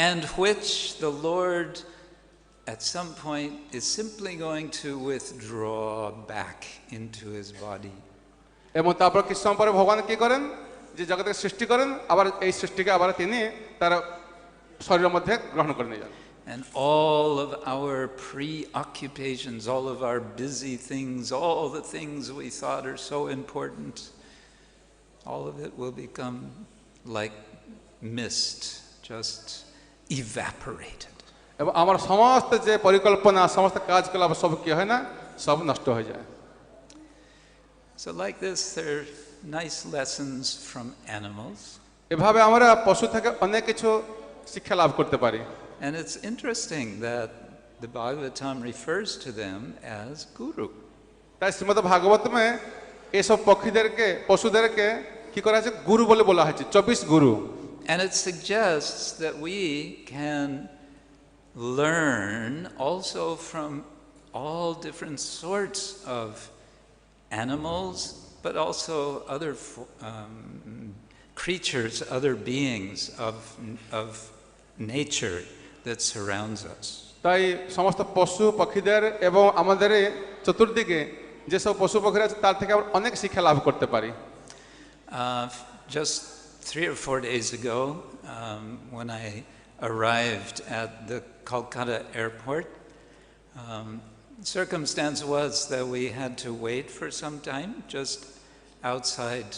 And which the Lord at some point is simply going to withdraw back into his body. এবং তারপর কিছু সময় পরে ভগবান কি করেন? যে জগৎকে সৃষ্টি করেন, আবার এই সৃষ্টিকে আবার তিনি তার শরীরের মধ্যে গ্রহণ করে নিয়ে যান। And all of our preoccupations, all of our busy things, all the things we thought are so important, all of it will become like mist, just evaporated. এবং আমার সমস্ত যে পরিকল্পনা, সমস্ত কাজকলাপ সব কি হয় না, সব নষ্ট হয়ে যায়। So like this, there are nice lessons from animals. এভাবে আমরা পশু থেকে অনেক কিছু শিক্ষা লাভ করতে পারি। And it's interesting that the Bhagavatam refers to them as guru. তাই শ্রীমদ্ ভাগবতমে এসব পক্ষীদেরকে, পশুদেরকে কি করা হয়েছে? গুরু বলে বলা হয়েছে, 24 গুরু। And it suggests that we can learn also from all different sorts of animals, but also other creatures, other beings of nature that surrounds us. তাই সমস্ত পশু পক্ষীদের এবং আমাদের চতুর্দিকে যেসব পশু পক্ষী আছে তার থেকে আমরা অনেক শিক্ষা লাভ করতে পারি। Just 3 or 4 days ago, when I arrived at the Kolkata airport, circumstance was that we had to wait for some time just outside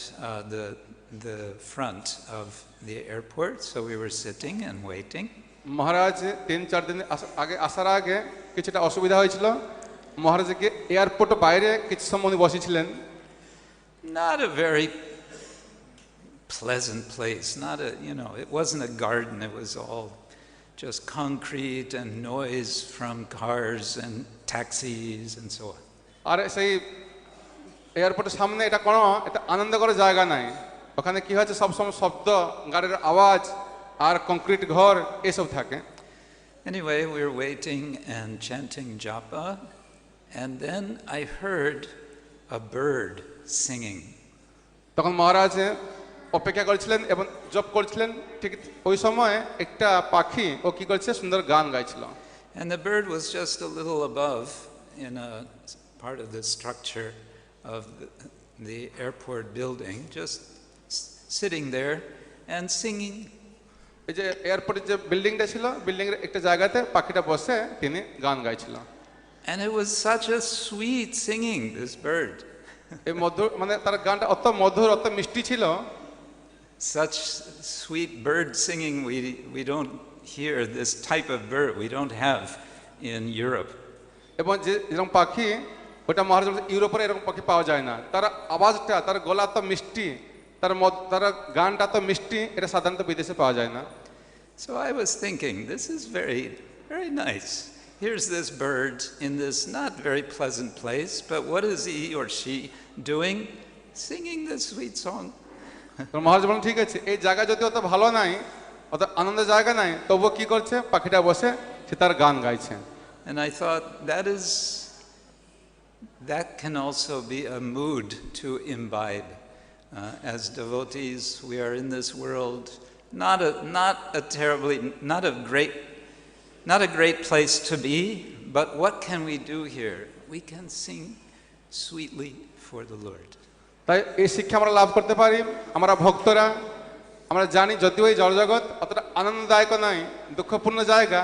the the front of the airport, so we were sitting and waiting. মহারাজ 3-4 দিন আগে আসার আগে কিছুটা অসুবিধা হয়েছিল মহারাজকে airport বাইরে কিছু সময় উনি বসেছিলেন Not a very pleasant place, not a, it wasn't a garden, it was all just concrete and noise from cars and taxis and so on. আর সেই এয়ারপোর্টের সামনে এটা কোনো এটা আনন্দকর জায়গা নাই ওখানে কি হচ্ছে সব সময় শব্দ গাড়ির আওয়াজ আর কংক্রিট ঘর এসব থাকে Anyway, we were waiting and chanting japa, and then I heard a bird singing. তখন মহারাজ অপেক্ষা করছিলেন এবং জপ করছিলেন ঠিক ওই সময় একটা পাখি ও কি করছে সুন্দর গান গাইছিল And the bird was just a little above in a part of the structure of the airport building, just sitting there and singing. এই যে এয়ারপোর্টের যে বিল্ডিংটা ছিল বিল্ডিং এর একটা জায়গাতে পাখিটা বসে তিনি গান গাইছিল And it was such a sweet singing, this bird. এই মধুর মানে তার গানটা অত মধুর অত মিষ্টি ছিল Such sweet bird singing we don't hear this type of bird, we don't have in Europe. এবং যে এরকম পাখি ওটা মহারাজ ইউরোপের এরকম পাখি পাওয়া যায় না তার আওয়াজটা তার গলা তো মিষ্টি তার গানটা তো মিষ্টি এটা সাধারণত বিদেশে পাওয়া যায় না So I was thinking, this is very, very nice. Here's this bird in this not very pleasant place, but what is he or she doing? Singing this sweet song. মহারাজ বলেন ঠিক আছে এই জায়গা যদি অত ভালো নাই অত আনন্দের জায়গা নাই তবুও কি করছে পাখিটা বসে সে তার গান গাইছে And I thought that can also be a mood to imbibe. As devotees, we are in this world, not a great place to be, but what can we do here? We can sing sweetly for the Lord. তাই এই শিক্ষা আমরা লাভ করতে পারি আমরা ভক্তরা আমরা জানি যদিও এই জড়জগৎ অতটা আনন্দদায়ক নয় দুঃখপূর্ণ জায়গা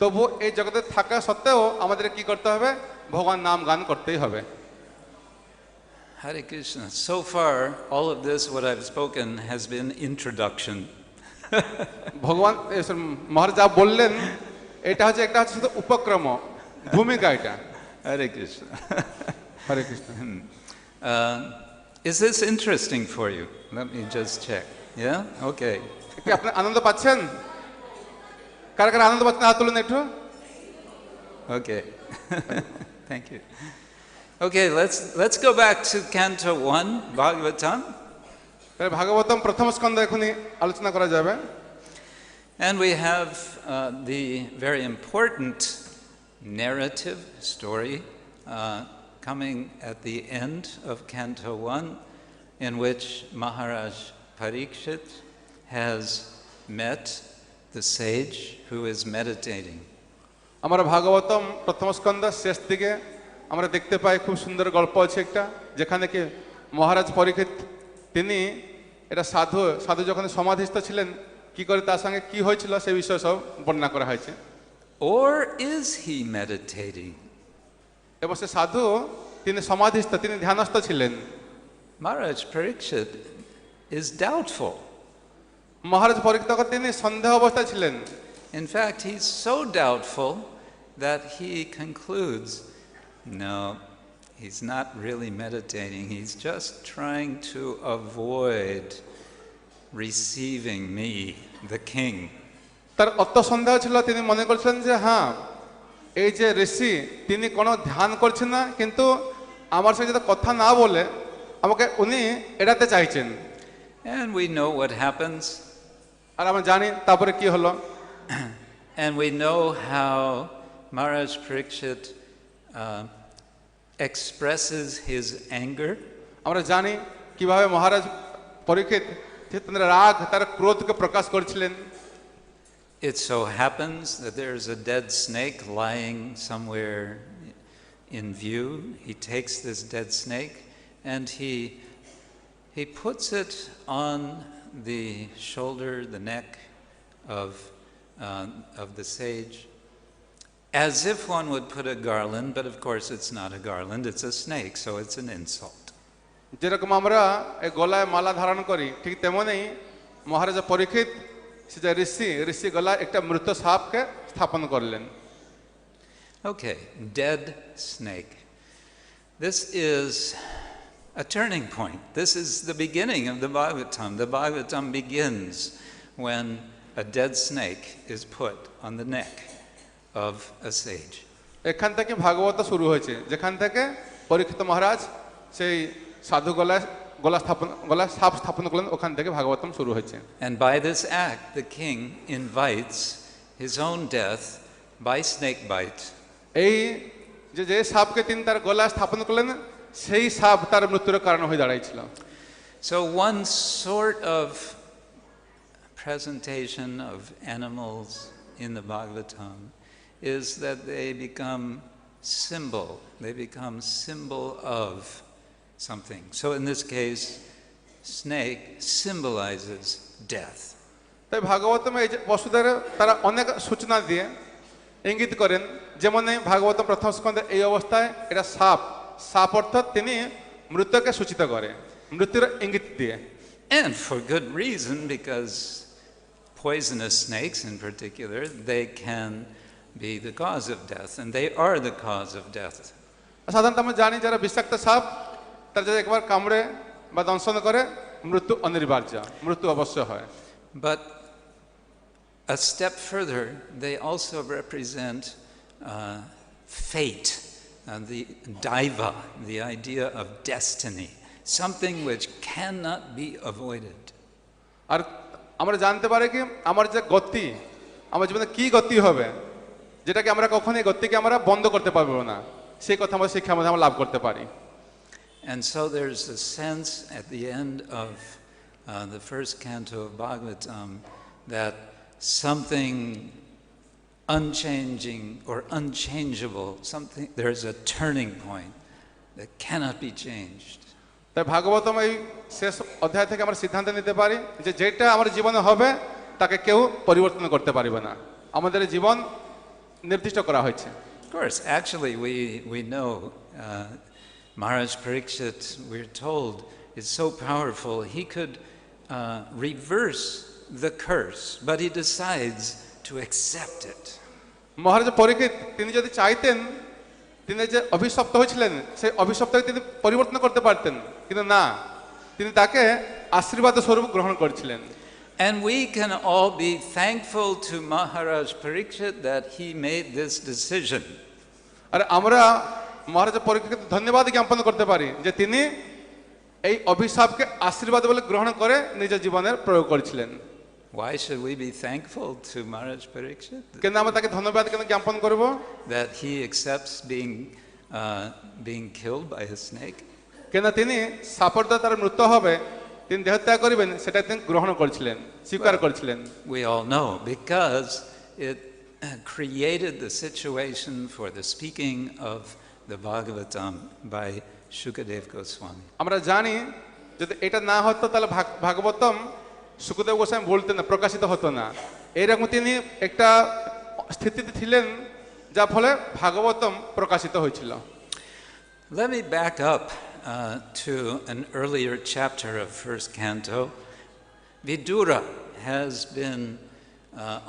তবু এই জগতে থাকা সত্ত্বেও আমাদের কি করতে হবে ভগবান নাম গান করতেই হবে Hare Krishna. So far, all of this, what I've spoken, has been introduction. ভগবান মহারাজ যা বললেন এটা হচ্ছে শুধু উপক্রম ভূমিকা এটা Hare Krishna. Hare Krishna Is this interesting for you? Let me just check. Yeah? Okay. কি আপনি আনন্দ পাচ্ছেন কার কার আনন্দ পাচ্ছেন হাত তুলুন একটু Okay. Thank you. Okay, let's go back to Canto 1, Bhagavatam. Bhagavatam প্রথম স্কন্ধ এখনই আলোচনা করা যাবে And we have the very important narrative story coming at the end of Canto 1, in which Maharaj Parikshit has met the sage who is meditating. আমরা ভাগবতম প্রথম স্কন্ধ শেষ দিকে আমরা দেখতে পাই খুব সুন্দর গল্প আছে একটা যেখানে কি মহারাজ পরীক্ষিত তিনি এটা সাধু যখন সমাধিস্থ ছিলেন কি করে তার সঙ্গে কি হয়েছিল সেই বিষয়ে সব বর্ণনা করা হয়েছে Or is he meditating? এবং সে সাধু তিনি সমাধিস্থ তিনি ধ্যানস্থ ছিলেন Maharaj Parikshit is doubtful. মহারাজ পরীক্ষিত তিনি সন্দেহ অবস্থায় ছিলেন In fact, he's so doubtful that he concludes, no, he's not really meditating. He's just trying to avoid receiving me, the king. তার অত সন্দেহ ছিল তিনি মনে করছিলেন যে হ্যাঁ এই যে ঋষি তিনি কোনো ধ্যান করছেন না কিন্তু আমার সঙ্গে যদি কথা না বলে আমাকে উনি এড়াতে চাইছেন And we know what happens. আর আমরা জানি তারপরে কি হলো And we know how Maharaj Parikshit expresses his anger. আমরা জানি কিভাবে মহারাজ পরীক্ষিত তার রাগ তার ক্রোধকে প্রকাশ করেছিলেন It so happens that there's a dead snake lying somewhere in view. He takes this dead snake and he puts it on the shoulder, the neck of the sage, as if one would put a garland, but of course it's not a garland, it's a snake, so it's an insult. যেরকম আমরা এই গলায় মালা ধারণ করি ঠিক তেমনই মহারাজা পরীক্ষিত সে যে ঋষি গলায় একটা মৃত সাপকে স্থাপন করলেন। Okay, dead snake. This is a turning point. This is the beginning of the Bhagavatam. The Bhagavatam begins when a dead snake is put on the neck of a sage. এখান থেকে ভাগবত শুরু হয়েছে, যেখান থেকে পরীক্ষিত মহারাজ সেই সাধু গলায় সাপ স্থাপন করলেন, ওখান থেকে ভাগবতম শুরু হয়েছে। And by this act, the king invites his own death by snake bite. এই যে সাপকে তিনি তার গলায় স্থাপন করলেন, সেই সাপ তার মৃত্যুর কারণ হয়ে দাঁড়াইছিল। So one sort of presentation of animals in the Bhagavatam is that they become symbol of something. So in this case, snake symbolizes death. তাই ভাগবতমে এই যে পশুদের তারা অনেক সূচনা দিয়ে ইঙ্গিত করেন, যেমন ভাগবত প্রথম স্কন্ধে এই অবস্থায় এটা সাপ অর্থাৎ তিনি মৃত্যুকে সূচিত করে, মৃত্যুর ইঙ্গিত দিয়ে। And for good reason, because poisonous snakes in particular, they can be the cause of death, and they are the cause of death. সাধারণত আমরা জানি যারা বিষাক্ত সাপ তারা যদি একবার কামড়ে বা দংশন করে মৃত্যু অনিবার্য, মৃত্যু অবশ্য হয়। But a step further, they also represent fate, the daiva, the idea of destiny, something which cannot be avoided. আর আমরা জানতে পারি কি আমার যে গতি, আমার জীবনে কি গতি হবে, যেটাকে আমরা কখনোই গতিকে আমরা বন্ধ করতে পারবো না, সেই কথা আমরা শিক্ষার মধ্যে আমরা লাভ করতে পারি। And so there's a sense at the end of the first canto of Bhagavatam that something unchanging or unchangeable, there's a turning point that cannot be changed. তাই ভাগবতম এই শেষ অধ্যায় থেকে আমরা সিদ্ধান্ত নিতে পারি যে যেটা আমার জীবনে হবে তাকে কেউ পরিবর্তন করতে পারবে না, আমাদের জীবন নির্দিষ্ট করা হয়েছে। Of course, actually we know Maharaj Parikshit, we're told, is so powerful, he could reverse the curse, but he decides to accept it. মহারাজ পরীক্ষিত তিনি যদি চাইতেন, তিনি যে অভিশপ্ত হয়েছিলেন সেই অভিশপ্তকে তিনি পরিবর্তন করতে পারতেন, কিন্তু না, তিনি তাকে আশীর্বাদ স্বরূপ গ্রহণ করেছিলেন। And we can all be thankful to Maharaj Parikshit that he made this decision. আর আমরা মহারাজ পরীক্ষিতকে ধন্যবাদ জ্ঞাপন করতে পারি যে তিনি এই অভিশাপকে আশীর্বাদ বলে গ্রহণ করে নিজের জীবনের প্রয়োগ করেছিলেন। Why should we be thankful to Maharaj Parikshit? কেন আমরা তাকে ধন্যবাদ কেন জ্ঞাপন করব? That he accepts being killed by a snake. কেন তিনি সাপের দ্বারা তার মৃত্যু হবে, তিনি দেহত্যাগ করিবেন, সেটা তিনি গ্রহণ করেছিলেন, স্বীকার করেছিলেন। We all know because it created the situation for the speaking of the Bhagavatam by Shukadev Goswami. আমরা জানি যদি এটা না হতো তাহলে ভাগবতম সুখদেব গোস্বামী বলতেন না, প্রকাশিত হতো না। এইরকম তিনি একটা স্থিতিতে ছিলেন যার ফলে ভাগবতম প্রকাশিত হয়েছিল। Let me back up to an earlier chapter of first canto. Vidura has been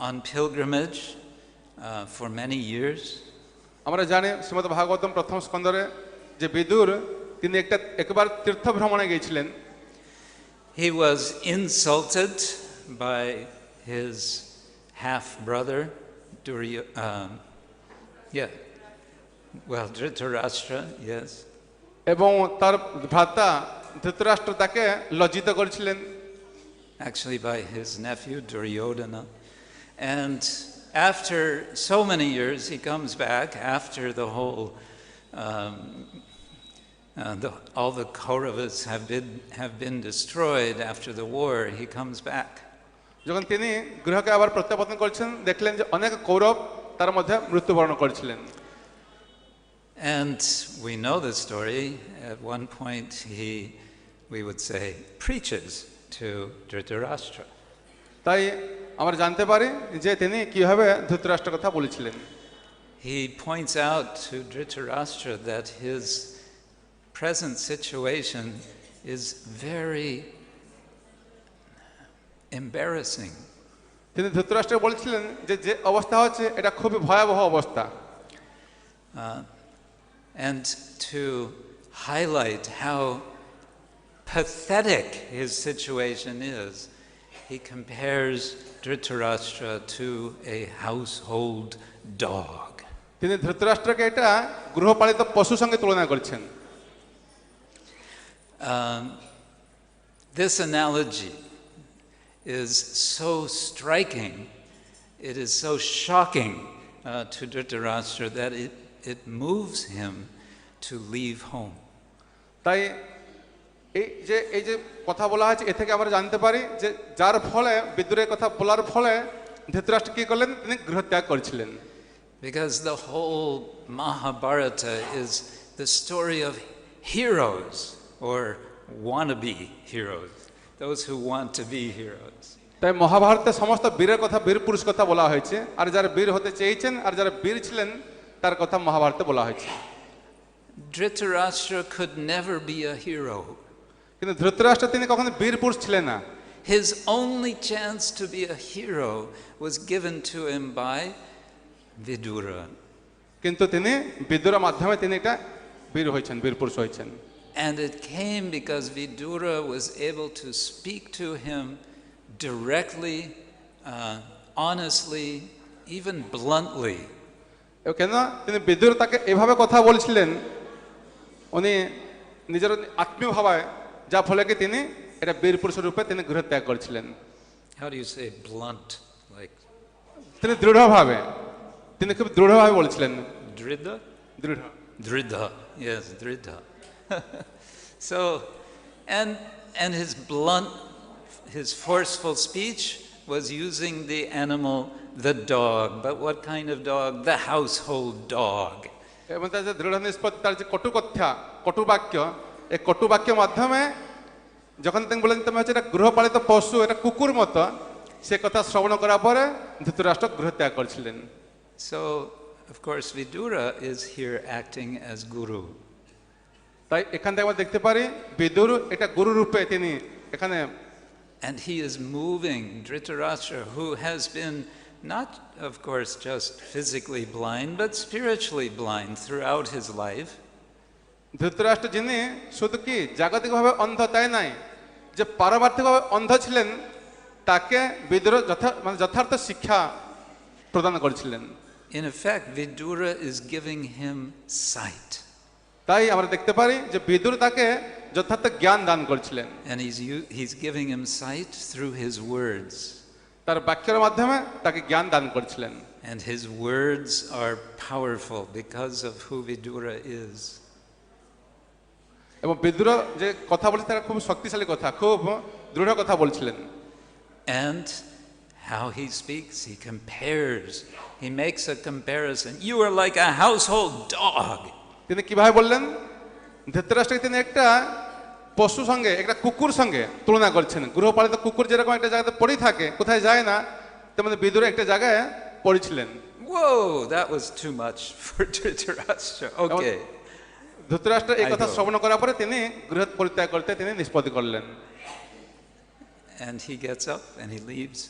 on pilgrimage for many years. আমরা জানি শ্রীমদ্ ভাগবতম প্রথম স্কন্ধরে যে বিদুর তিনি একবার তীর্থ ভ্রমণে গিয়েছিলেন। He was insulted by his half brother Dhritarashtra, yes. এবং তার ভ্রাতা ধৃতরাষ্ট্র তাকে লজ্জিত করেছিলেন। Actually by his nephew Duryodhana. And after so many years he comes back after the whole all the Kauravas have been destroyed after the war. He comes back. যখন তিনি গৃহকে আবার প্রত্যাবর্তন করেছেন দেখলেন যে অনেক কৌরব তার মধ্যে মৃত্যুবরণ করেছিলেন। And we know the story. At one point we would say, preaches to Dhritarashtra. তাই আমরা জানতে পারি যে তিনি কিভাবে ধৃতরাষ্ট্রের কথা বলেছিলেন। He points out to Dhritarashtra that his present situation is very embarrassing. তিনি ধৃতরাষ্ট্র বলছিলেন যে যে অবস্থা হচ্ছে এটা খুবই ভয়াবহ অবস্থা। And to highlight how pathetic his situation is, he compares Dhritarashtra to a household dog. তিনি ধৃতরাষ্ট্রকে এটা গৃহপালিত পশুর সঙ্গে তুলনা করছেন। This analogy is so striking, it is so shocking to Dhritarashtra that it moves him to leave home. তাই এই যে কথা বলা হয়েছে এ থেকে আমরা জানতে পারি যে যার ফলে বিদুরের কথা বলার ফলে ধৃতরাষ্ট্র কি করলেন, তিনি গৃহত্যাগ করেছিলেন। Because the whole Mahabharata is the story of heroes or wannabe heroes, those who want to be heroes. তাই মহাভারতে সমস্ত বীরের কথা, বীর পুরুষ কথা বলা হয়েছে, আর যারা বীর হতে চেয়েছেন আর যারা বীর ছিলেন তার কথা মহাভারতে বলা হয়েছে। Dhritarashtra could never be a hero. কিন্তু ধৃতরাষ্ট্র তিনি কখনো বীর পুরুষ ছিলেন না। His only chance to be a hero was given to him by Vidura. কিন্তু তিনি বিদুরের মাধ্যমে তিনি এটা বীর হয়েছেন, বীর পুরুষ হয়েছেন। And it came because Vidura was able to speak to him directly, honestly, even bluntly. কেন তিনি বিদুর তাকে এভাবে কথা বলছিলেন, উনি নিজের আত্মীয় ভাবায়, যা ফলে কি তিনি এটা বীর পুরুষের রূপে তিনি গৃহত্যাগ করেছিলেন। How do you say blunt? Like তিনি দৃঢ়ভাবে, তিনি খুব দৃঢ়ভাবে বলছিলেন। Dridha? দৃঢ়। Dridha, yes, Dridha. So, and his blunt, his forceful speech was using the animal, the dog. But what kind of dog? The household dog. এবং তার যে দৃঢ় নিষ্পত্তি, তার যে কটু কথা, কটু বাক্য, এই কটু বাক্যের মাধ্যমে যখন তিনি বলেন তুমি হচ্ছে এটা গৃহপালিত পশু, এটা কুকুর মতো, সে কথা শ্রবণ করার পরে ধৃতরাষ্ট্র গৃহত্যাগ করেছিলেন। So, of course, Vidura is here acting as guru. তাই এখান থেকে আমরা দেখতে পারি বিদুর এটা গুরু রূপে তিনি এখানে। And he is moving Dhritarashtra, who has been not, of course, just physically blind, but spiritually blind throughout his life. Dhritarashtra যিনি শুধু কি জাগতিকভাবে অন্ধ তাই নাই, যে পারমার্থিকভাবে অন্ধ ছিলেন, তাকে বিদুর যথার্থ শিক্ষা প্রদান করেছিলেন। In effect, Vidura is giving him sight. তাই আমরা দেখতে পারি যে বিদুর তাকে যথার্থ জ্ঞান দান করেছিলেন। And he's giving him sight through his words. তার বাক্যের মাধ্যমে তাকে জ্ঞান দান করেছিলেন। And his words are powerful because of who Vidura is. এবং বিদুর যে কথা বলছে তারা খুব শক্তিশালী কথা, খুব দৃঢ় কথা বলছিলেন। And how he speaks, he compares. He makes a comparison. You are like a household dog. তিনি কিভাবে বললেন, ধৃতরাষ্ট্রকে তিনি একটা পশু সঙ্গে, একটা কুকুর সঙ্গে তুলনা করছেন। গৃহপালিত কুকুর যেরকম একটা জায়গাতে পড়ে থাকে, কোথায় যায় না, তেমনি বিদুর একটা জায়গায় পড়েছিলেন। Whoa, that was too much for Dhritarashtra. Okay. Dhritarashtra এই কথা শ্রবণ করার পরে তিনি গৃহ পরিত্যাগ করতে তিনি নিষ্পত্তি করলেন। And he gets up and he leaves.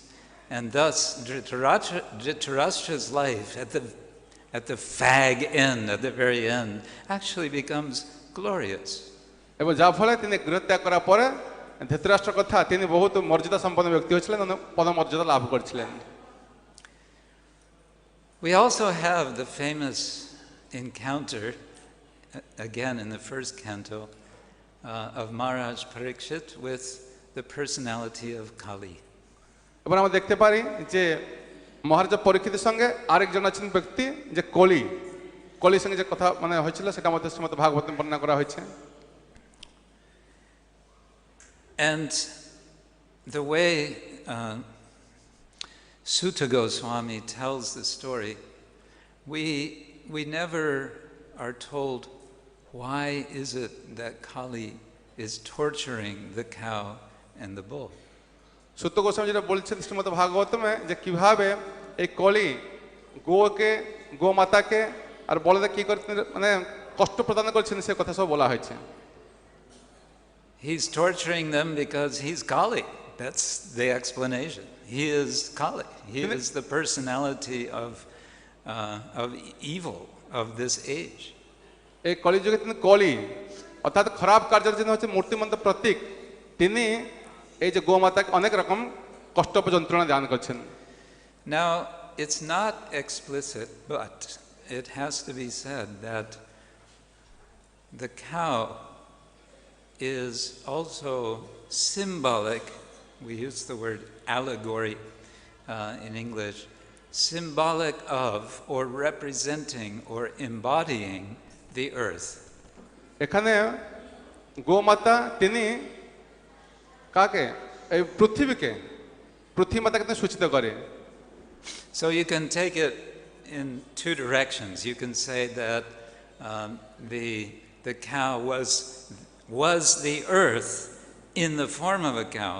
And thus Dhritarashtra's life at the fag end, at the very end, actually becomes glorious. এবং যার ফলে তিনি গৃহত্যাগ করার পরে ধৃতরাষ্ট্র কথা তিনি বহুত মর্যাদা সম্পন্ন ব্যক্তি হয়েছিলেন, পদমর্যাদা লাভ করেছিলেন। We also have the famous encounter, again in the first canto, of Maharaj Parikshit with the personality of Kali. এবার আমরা দেখতে পারি যে মহারাজ পরীক্ষিতের সঙ্গে আরেকজন আছেন ব্যক্তি, যে কলির সঙ্গে যে কথা মানে হয়েছিল সেটা আমাদের শ্রীমদ্ ভাগবতম বর্ণনা করা হয়েছে। And the way Sutta Goswami tells the story, we never are told why is it that Kali is torturing the cow and the bull. সুত গোস্বামী যেটা বলছেন শ্রীমদ্ ভাগবতমে, যে কিভাবে এই কলি গোমাতাকে আর বলদে কি করে মানে কষ্ট প্রদান করছেন সে কথা সব বলা হয়েছে। He's torturing them because he's Kali. That's the explanation. He is Kali. He is the personality of evil of this age. এই কলিযুগে তিনি কলি অর্থাৎ খারাপ কার্যের জন্য হচ্ছে মূর্তিমন্ত প্রতীক। তিনি এই যে গোমাতাকে অনেক রকম কষ্ট যন্ত্রণা দান করছেন। Now, it's not explicit, but it has to be said that the cow is also symbolic. We use the word allegory in English, symbolic of or representing or embodying the earth. এখানে গোমাতা তিনি কাকে এই পৃথিবীকে পৃথিবী মাতাকে তিনি সূচিত করে। So you can take it in two directions. You can say that the cow was the earth in the form of a cow.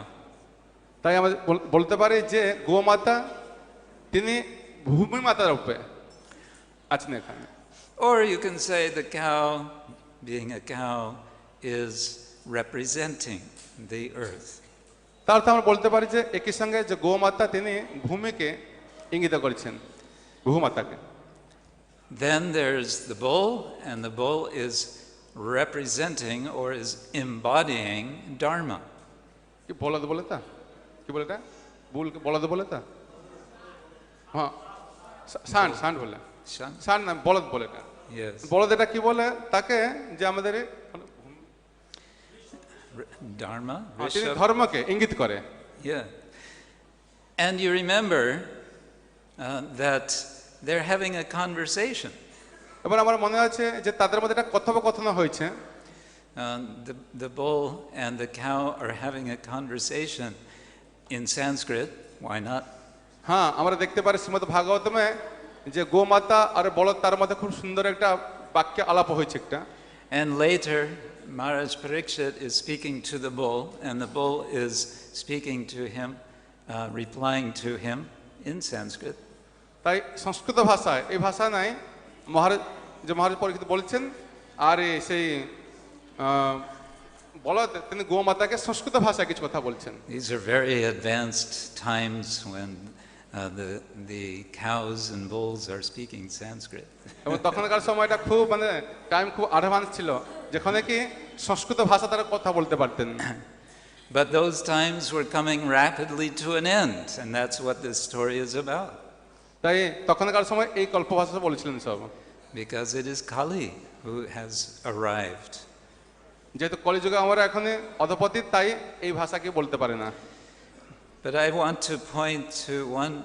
তাই আমরা বলতে পারি যে গোমাতা তিনি ভূমি মাতার রূপে আছেন এখানে। Or you can say the cow, being a cow, is representing the earth. তার অর্থ আমরা বলতে পারি যে একই সঙ্গে যে গোমাতা তিনি ভূমিকে ইঙ্গিত করেছেন, ভূমাতাকে। Then there's the bull, and the bull is representing or is embodying Dharma. কি বলদ বলে তা কি বলে এটা বুল বলদ বলে তা হ্যাঁ সান্ড সান্ড বলে সান্ড না বলদ বলে এটা। Yes. বলদ এটা কি বলে তাকে যে আমাদের Dharma, তিনি Rishabh. ধর্মকে ইঙ্গিত করে। Yeah. And you remember that they're having a conversation. এবার আমার মনে আছে যে তাদের মধ্যে একটা কথোপকথন হয়েছে। The bull and the cow are having a conversation in Sanskrit. Why not? হ্যাঁ, আমরা দেখতে পারি শ্রীমদ্ ভাগবতমে যে গোমাতা আর বলদ তার মধ্যে খুব সুন্দর একটা বাক্য আলাপ হয়েছে একটা। And later, Maharaj Parikshit is speaking to the bull, and the bull is speaking to him, replying to him in Sanskrit. তাই সংস্কৃত ভাষায় এই ভাষা নাই মহারাজ পরীক্ষিত বলেছেন, আর সেই বলদ তিনি গোমাতাকে সংস্কৃত ভাষায় কিছু কথা বলছেন। These are very advanced times when the cows and bulls are speaking Sanskrit. এবং তখনকার সময়টা খুব টাইম খুব অ্যাডভান্স ছিল, যেখানে কি সংস্কৃত ভাষা তারা কথা বলতে পারতেন। But those times were coming rapidly to an end, and that's what this story is about. তাই তখনকার সময় এই কল্প ভাষা বলেছিলেন সব। Because it is Kali who has arrived. যেহেতু কলিযুগে আমরা এখন অধপতি, তাই এই ভাষাকে বলতে পারে না। But I want to point to one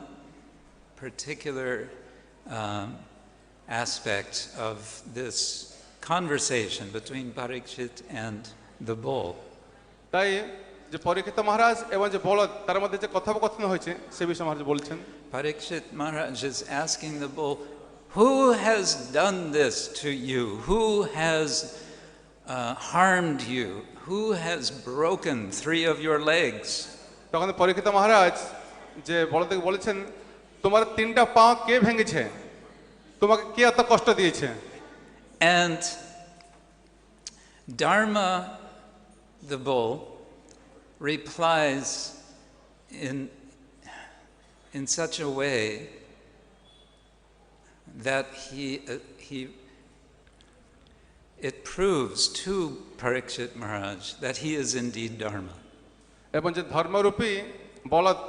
particular aspect of this conversation between Parikshit and the bull. তাই যে পরীক্ষিত মহারাজ এবং যে বলদ তার মধ্যে যে কথোপকথন হয়েছে সে বিষয়ে মহারাজ বলছেন। Parikshit Maharaj is asking the bull, who has done this to you? Who has harmed you? Who has broken 3 of your legs? তখন পরীক্ষিত মহারাজ যে বলদকে বলেছেন, তোমার 3টা পা কে ভেঙেছে, তোমাকে কে এত কষ্ট দিয়েছে? And Dharma, the bull, replies in such a way that it proves to Parikshit Maharaj that he is indeed Dharma. এবং যে ধর্মরূপী বলদ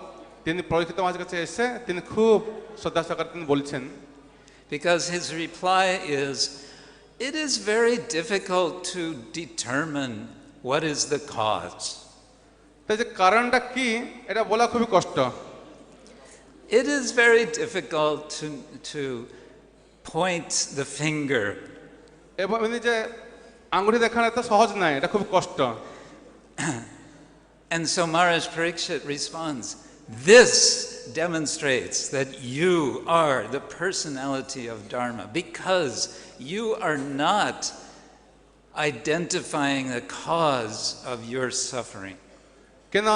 তিনি পরীক্ষিত মহারাজের কাছে এসে তিনি খুব শ্রদ্ধা সহকারে তিনি বলছেন। Because his reply is, it is very difficult to determine what is the cause. তাই যে কারণটা কি এটা বলা খুবই কষ্ট। It is very difficult to point the finger. এবং যে আঙ্গুলি দেখানো এত সহজ নয়, এটা খুব কষ্ট। And so Maharaj Parikshit responds, this demonstrates that you are the personality of Dharma, because you are not identifying the cause of your suffering. কেন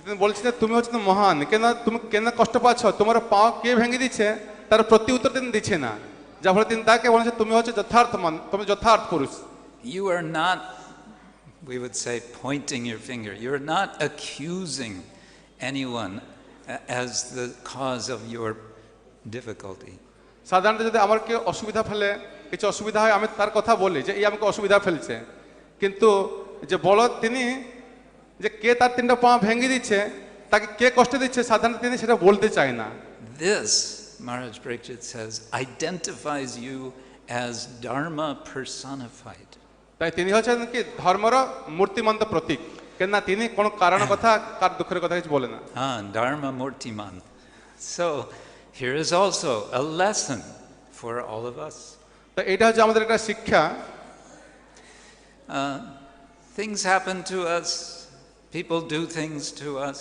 তিনি বলছেন তুমি হচ্ছে মহান, কেন তুমি কেন কষ্ট পাচ্ছ, তোমার পা কে ভেঙে দিচ্ছে তার প্রতি উত্তর তিনি দিচ্ছে না, যার ফলে তিনি তাকে বলেছেন তুমি হচ্ছে যথার্থ মান, তুমি যথার্থ পুরুষ। You are not we would say pointing your finger. You're not accusing anyone as the cause of your difficulty. সাধারণত যদি আমার কেউ অসুবিধা ফেলে, কিছু অসুবিধা হয়, আমি তার কথা বলি যে এই আমাকে অসুবিধা ফেলছে, কিন্তু যে বলদ তিনি যে কে তার তিনটা পা ভেঙে দিচ্ছে, তাকে কে কষ্ট দিচ্ছে, সাধারণত তিনি সেটা বলতে চায় না। This, Maharaj Parikshit says, identifies you as Dharma personified. তাই তিনি হচ্ছেন কি ধর্মের মূর্তিমন্ত প্রতীক, কেন না তিনি কোনো কারণ কথা কার দুঃখের কথা কিছু বলে না। Dharma Murtiman. So here is also a lesson for all of us. তো এটা হচ্ছে আমাদের একটা শিক্ষা। Things happen to us, people do things to us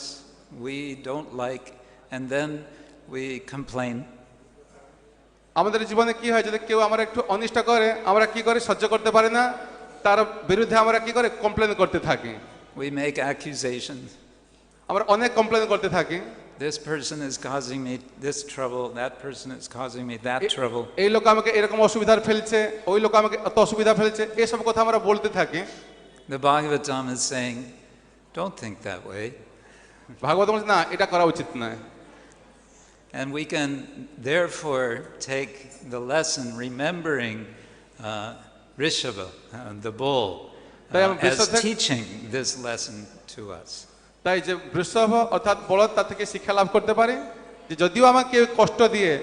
we don't like, and then we complain. আমাদের জীবনে কি হয়, যদি কেউ আমরা একটু অনিষ্ট করে, আমরা কি করে সহ্য করতে পারি না, তার বিরুদ্ধে আমরা কি করে কমপ্লেন করতে থাকি। We make accusations. আমরা অনেক কমপ্লেন করতে থাকি। This person is causing me this trouble, that person is causing me that trouble. এই লোক আমাকে এরকম অসুবিধা ফেলছে, ওই লোক আমাকে এত অসুবিধা ফেলছে, এই সব কথা আমরা বলতে থাকি। The Bhagavatam is saying, don't think that way. ভাগবত বলছে না, এটা করা উচিত নয়। And we can therefore take the lesson remembering Rishabha, the bull, as teaching this lesson to us. তাই যে বৃষভ অর্থাৎ বলদ, তার থেকে শিক্ষা লাভ করতে পারি যে যদিও আমাকে কষ্ট দিয়ে,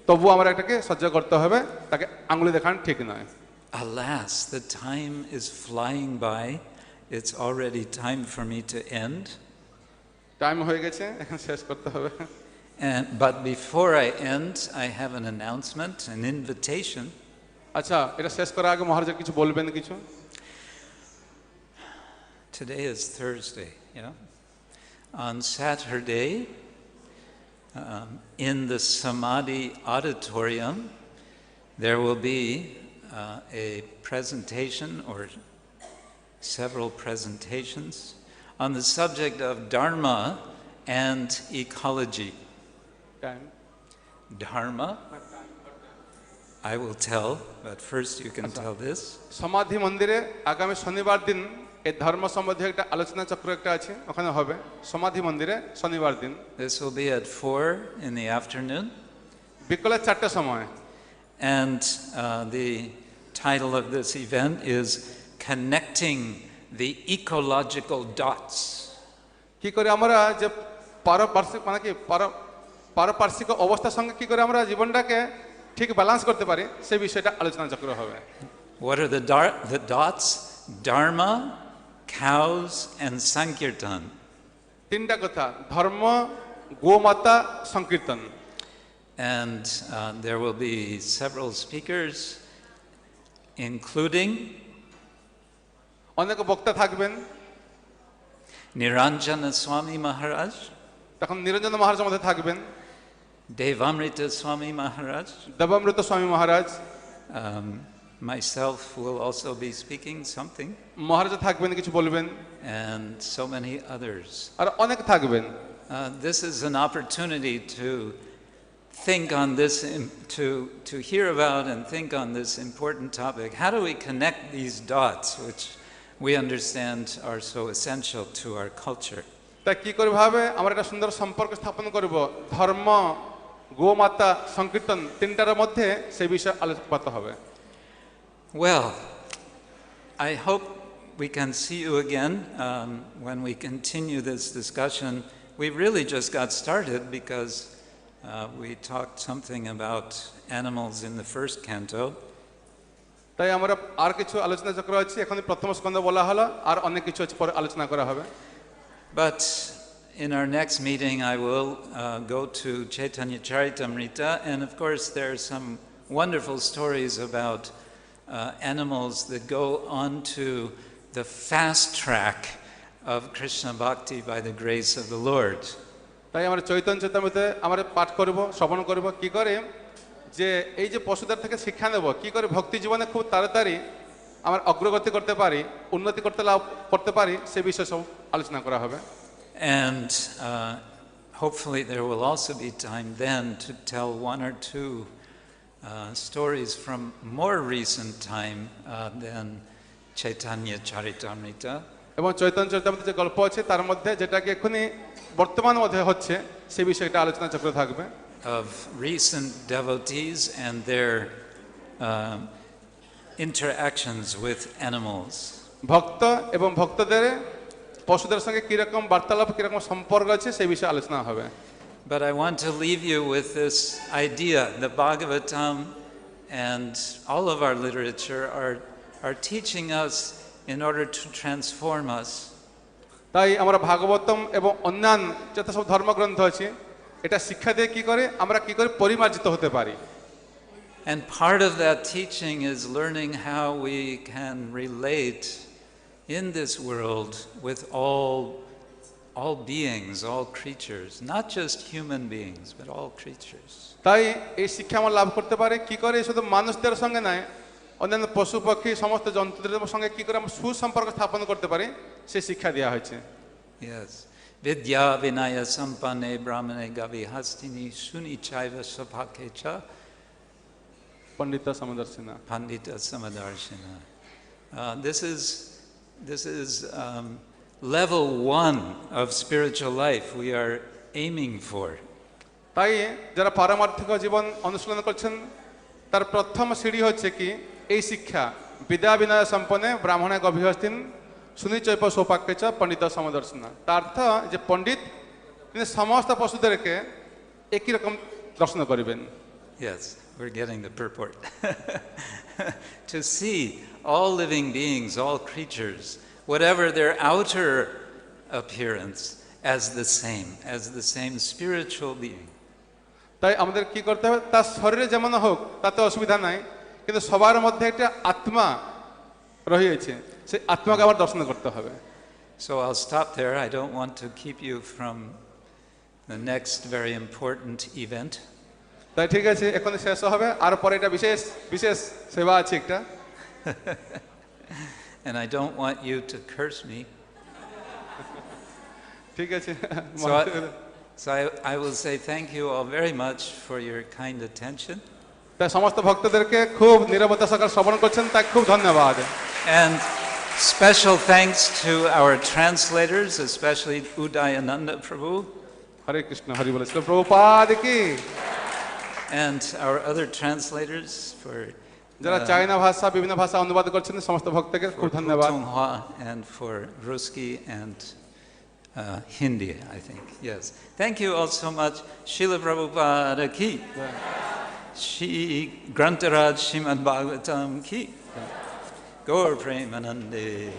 তবু আমরা এটাকে সহ্য করতে হবে, তাকে আঙুলি দেখানো ঠিক নয়। Alas, the time is flying by. It's already time for me to end. Time হয়ে গেছে, এখন শেষ করতে হবে। But before I end, I have an announcement, an invitation. আচ্ছা, এটা শেষ করার আগে মহারাজ কিছু বলবেন কিছু? Today is Thursday, yeah. On Saturday, in the Samadhi auditorium, there will be a presentation or several presentations on the subject of Dharma and ecology. Dharma, I will tell, but first you can tell this. সমাধি মন্দিরে আগামী শনিবার দিন এই ধর্ম সম্বন্ধে একটা আলোচনা চক্র একটা আছে, ওখানে হবে সমাধি মন্দিরে শনিবার দিন। This will be at 4 in the afternoon. বিকেল 4টার সময়। And the title of this event is Connecting the Ecological Dots. কি করে আমরা যে পারপার্শ্বিক মানে কি পারপার্শ্বিক অবস্থার সঙ্গে কি করে আমরা জীবনটাকে ঠিক ব্যালেন্স করতে পারি, সেই বিষয়টা আলোচনা চক্র হবে। What are the dots? Dharma, cows, and Sankirtan. তিনটা কথা, ধর্ম, গোমাতা, সংকীর্তন। And there will be several speakers, including অনেক বক্তা থাকবেন। Niranjana Swami Maharaj, তখন নিরঞ্জন মহারাজ মধ্যে থাকবেন। Devamrita Swami Maharaj, দেবামৃত স্বামী মহারাজ। Myself will also be speaking something. মহারাজ থাকবেন, কিছু বলবেন। And so many others. আর অনেক থাকবেন। This is an opportunity to think on this, to hear about and think on this important topic. How do we connect these dots, which we understand are so essential to our culture? তা কি করে ভাবে আমরা একটা সুন্দর সম্পর্ক স্থাপন করব ধর্ম, গোমাতা, সংকীর্তন তিনটার মধ্যে, সেই বিষয়ে আলোচনা হবে। Well, I hope we can see you again when we continue this discussion. We really just got started because we talked something about animals in the first canto. তাই আমরা আর কিছু আলোচনা চক্র আছে, এখন প্রথম স্কন্ধ বলা হলো, আর অনেক কিছু আছে পরে আলোচনা করা হবে। But in our next meeting I will go to Chaitanya Charitamrita, and of course there are some wonderful stories about animals that go onto the fast track of Krishna Bhakti by the grace of the Lord. তাই আমরা চৈতন্য চরিতামৃতে আমরা পাঠ করব, শ্রবণ করব, কি করে যে এই যে পশুদের থেকে শিক্ষা নেব, কি করে ভক্তি জীবনে খুব তাড়াতাড়ি আমরা অগ্রগতি করতে পারি, উন্নতি করতে পারি, সেই বিষয়ে সব আলোচনা করা হবে। And hopefully there will also be time then to tell one or two stories from more recent time than Chaitanya Charitamrita. এবং চৈতন্য চরিতামৃতে যে গল্প আছে তার মধ্যে যেটাকে এখনই বর্তমান মধ্যে হচ্ছে সেই বিষয়টা আলোচনা চক্র থাকবে। Of recent devotees and their interactions with animals. ভক্ত এবং ভক্তদের পশুদের সঙ্গে কিরকম বার্তালাপ কিরকম সম্পর্ক আছে সেই বিষয়ে আলোচনা হবে। But I want to leave you with this idea. The Bhagavatam and all of our literature are teaching us in order to transform us. তাই আমরা ভাগবতম এবং অন্যান্য যত সব ধর্মগ্রন্থ আছে এটা শিক্ষা দিয়ে কি করে আমরা কি করে পরিমার্জিত হতে পারি। And part of that teaching is learning how we can relate in this world with all beings, all creatures, not just human beings, but all creatures. তাই এই শিক্ষা আমরা লাভ করতে পারি কি করে শুধু মানুষদের সঙ্গে নয় অন্যান্য পশু পাখি সমস্ত জন্তুদের সঙ্গে কি করে আমরা সুসম্পর্ক স্থাপন করতে পারি সেই শিক্ষা দেওয়া হয়েছে। Yes. Vidya vinaya sampanne brahmane gavi hastini suni chaiva sabhakecha Pandita Samadarshina. Pandita Samadarshina. This is level 1 of spiritual life we are aiming for. তাই যারা পারমার্থিক জীবন অনুশীলন করছেন তার প্রথম সিঁড়ি হচ্ছে কি এই শিক্ষা বিদ্যা বিনয় সম্পন্নে ব্রাহ্মণে গভীরস্থিন সুনিচৈপ সৌপাক্যচ পণ্ডিত সমদর্শনা। তার অর্থ যে পণ্ডিত তিনি সমস্ত পশুদেরকে একই রকম দর্শন করিবেন। Yes, we're getting the purport. To see all living beings, all creatures, whatever their outer appearance, as the same spiritual being. তাই আমাদের কি করতে হবে তার শরীরে যেমন হোক তাতে অসুবিধা নাই কিন্তু সবার মধ্যে একটা আত্মা রহিয়েছে সেই আত্মাকে আবার দর্শন করতে হবে। So I'll stop there. I don't want to keep you from the next very important event. তাই ঠিক আছে এখন শেষ হবে আর পরে এটা বিশেষ বিশেষ সেবা আছে একটা। And I don't want you to curse me. ঠিক আছে। So I will say thank you all very much for your kind attention. তাই সমস্ত ভক্তদেরকে খুব নীরবতা সহকারে শ্রবণ করছেন তাই খুব ধন্যবাদ। And special thanks to our translators, especially Udayananda Prabhu. হরে কৃষ্ণ হরি বল শ্রী প্রভুপাদ কি। And our other translators for যারা চাইনা ভাষা বিভিন্ন ভাষা অনুবাদ করছেন সমস্ত ভক্তকে খুব ধন্যবাদ। And for Ruski and Hindi, I think. Yes. Thank you all so much. Srila Prabhupada ki. Shri Grantaraj Srimad Bhagavatam ki. Gaur Premanande.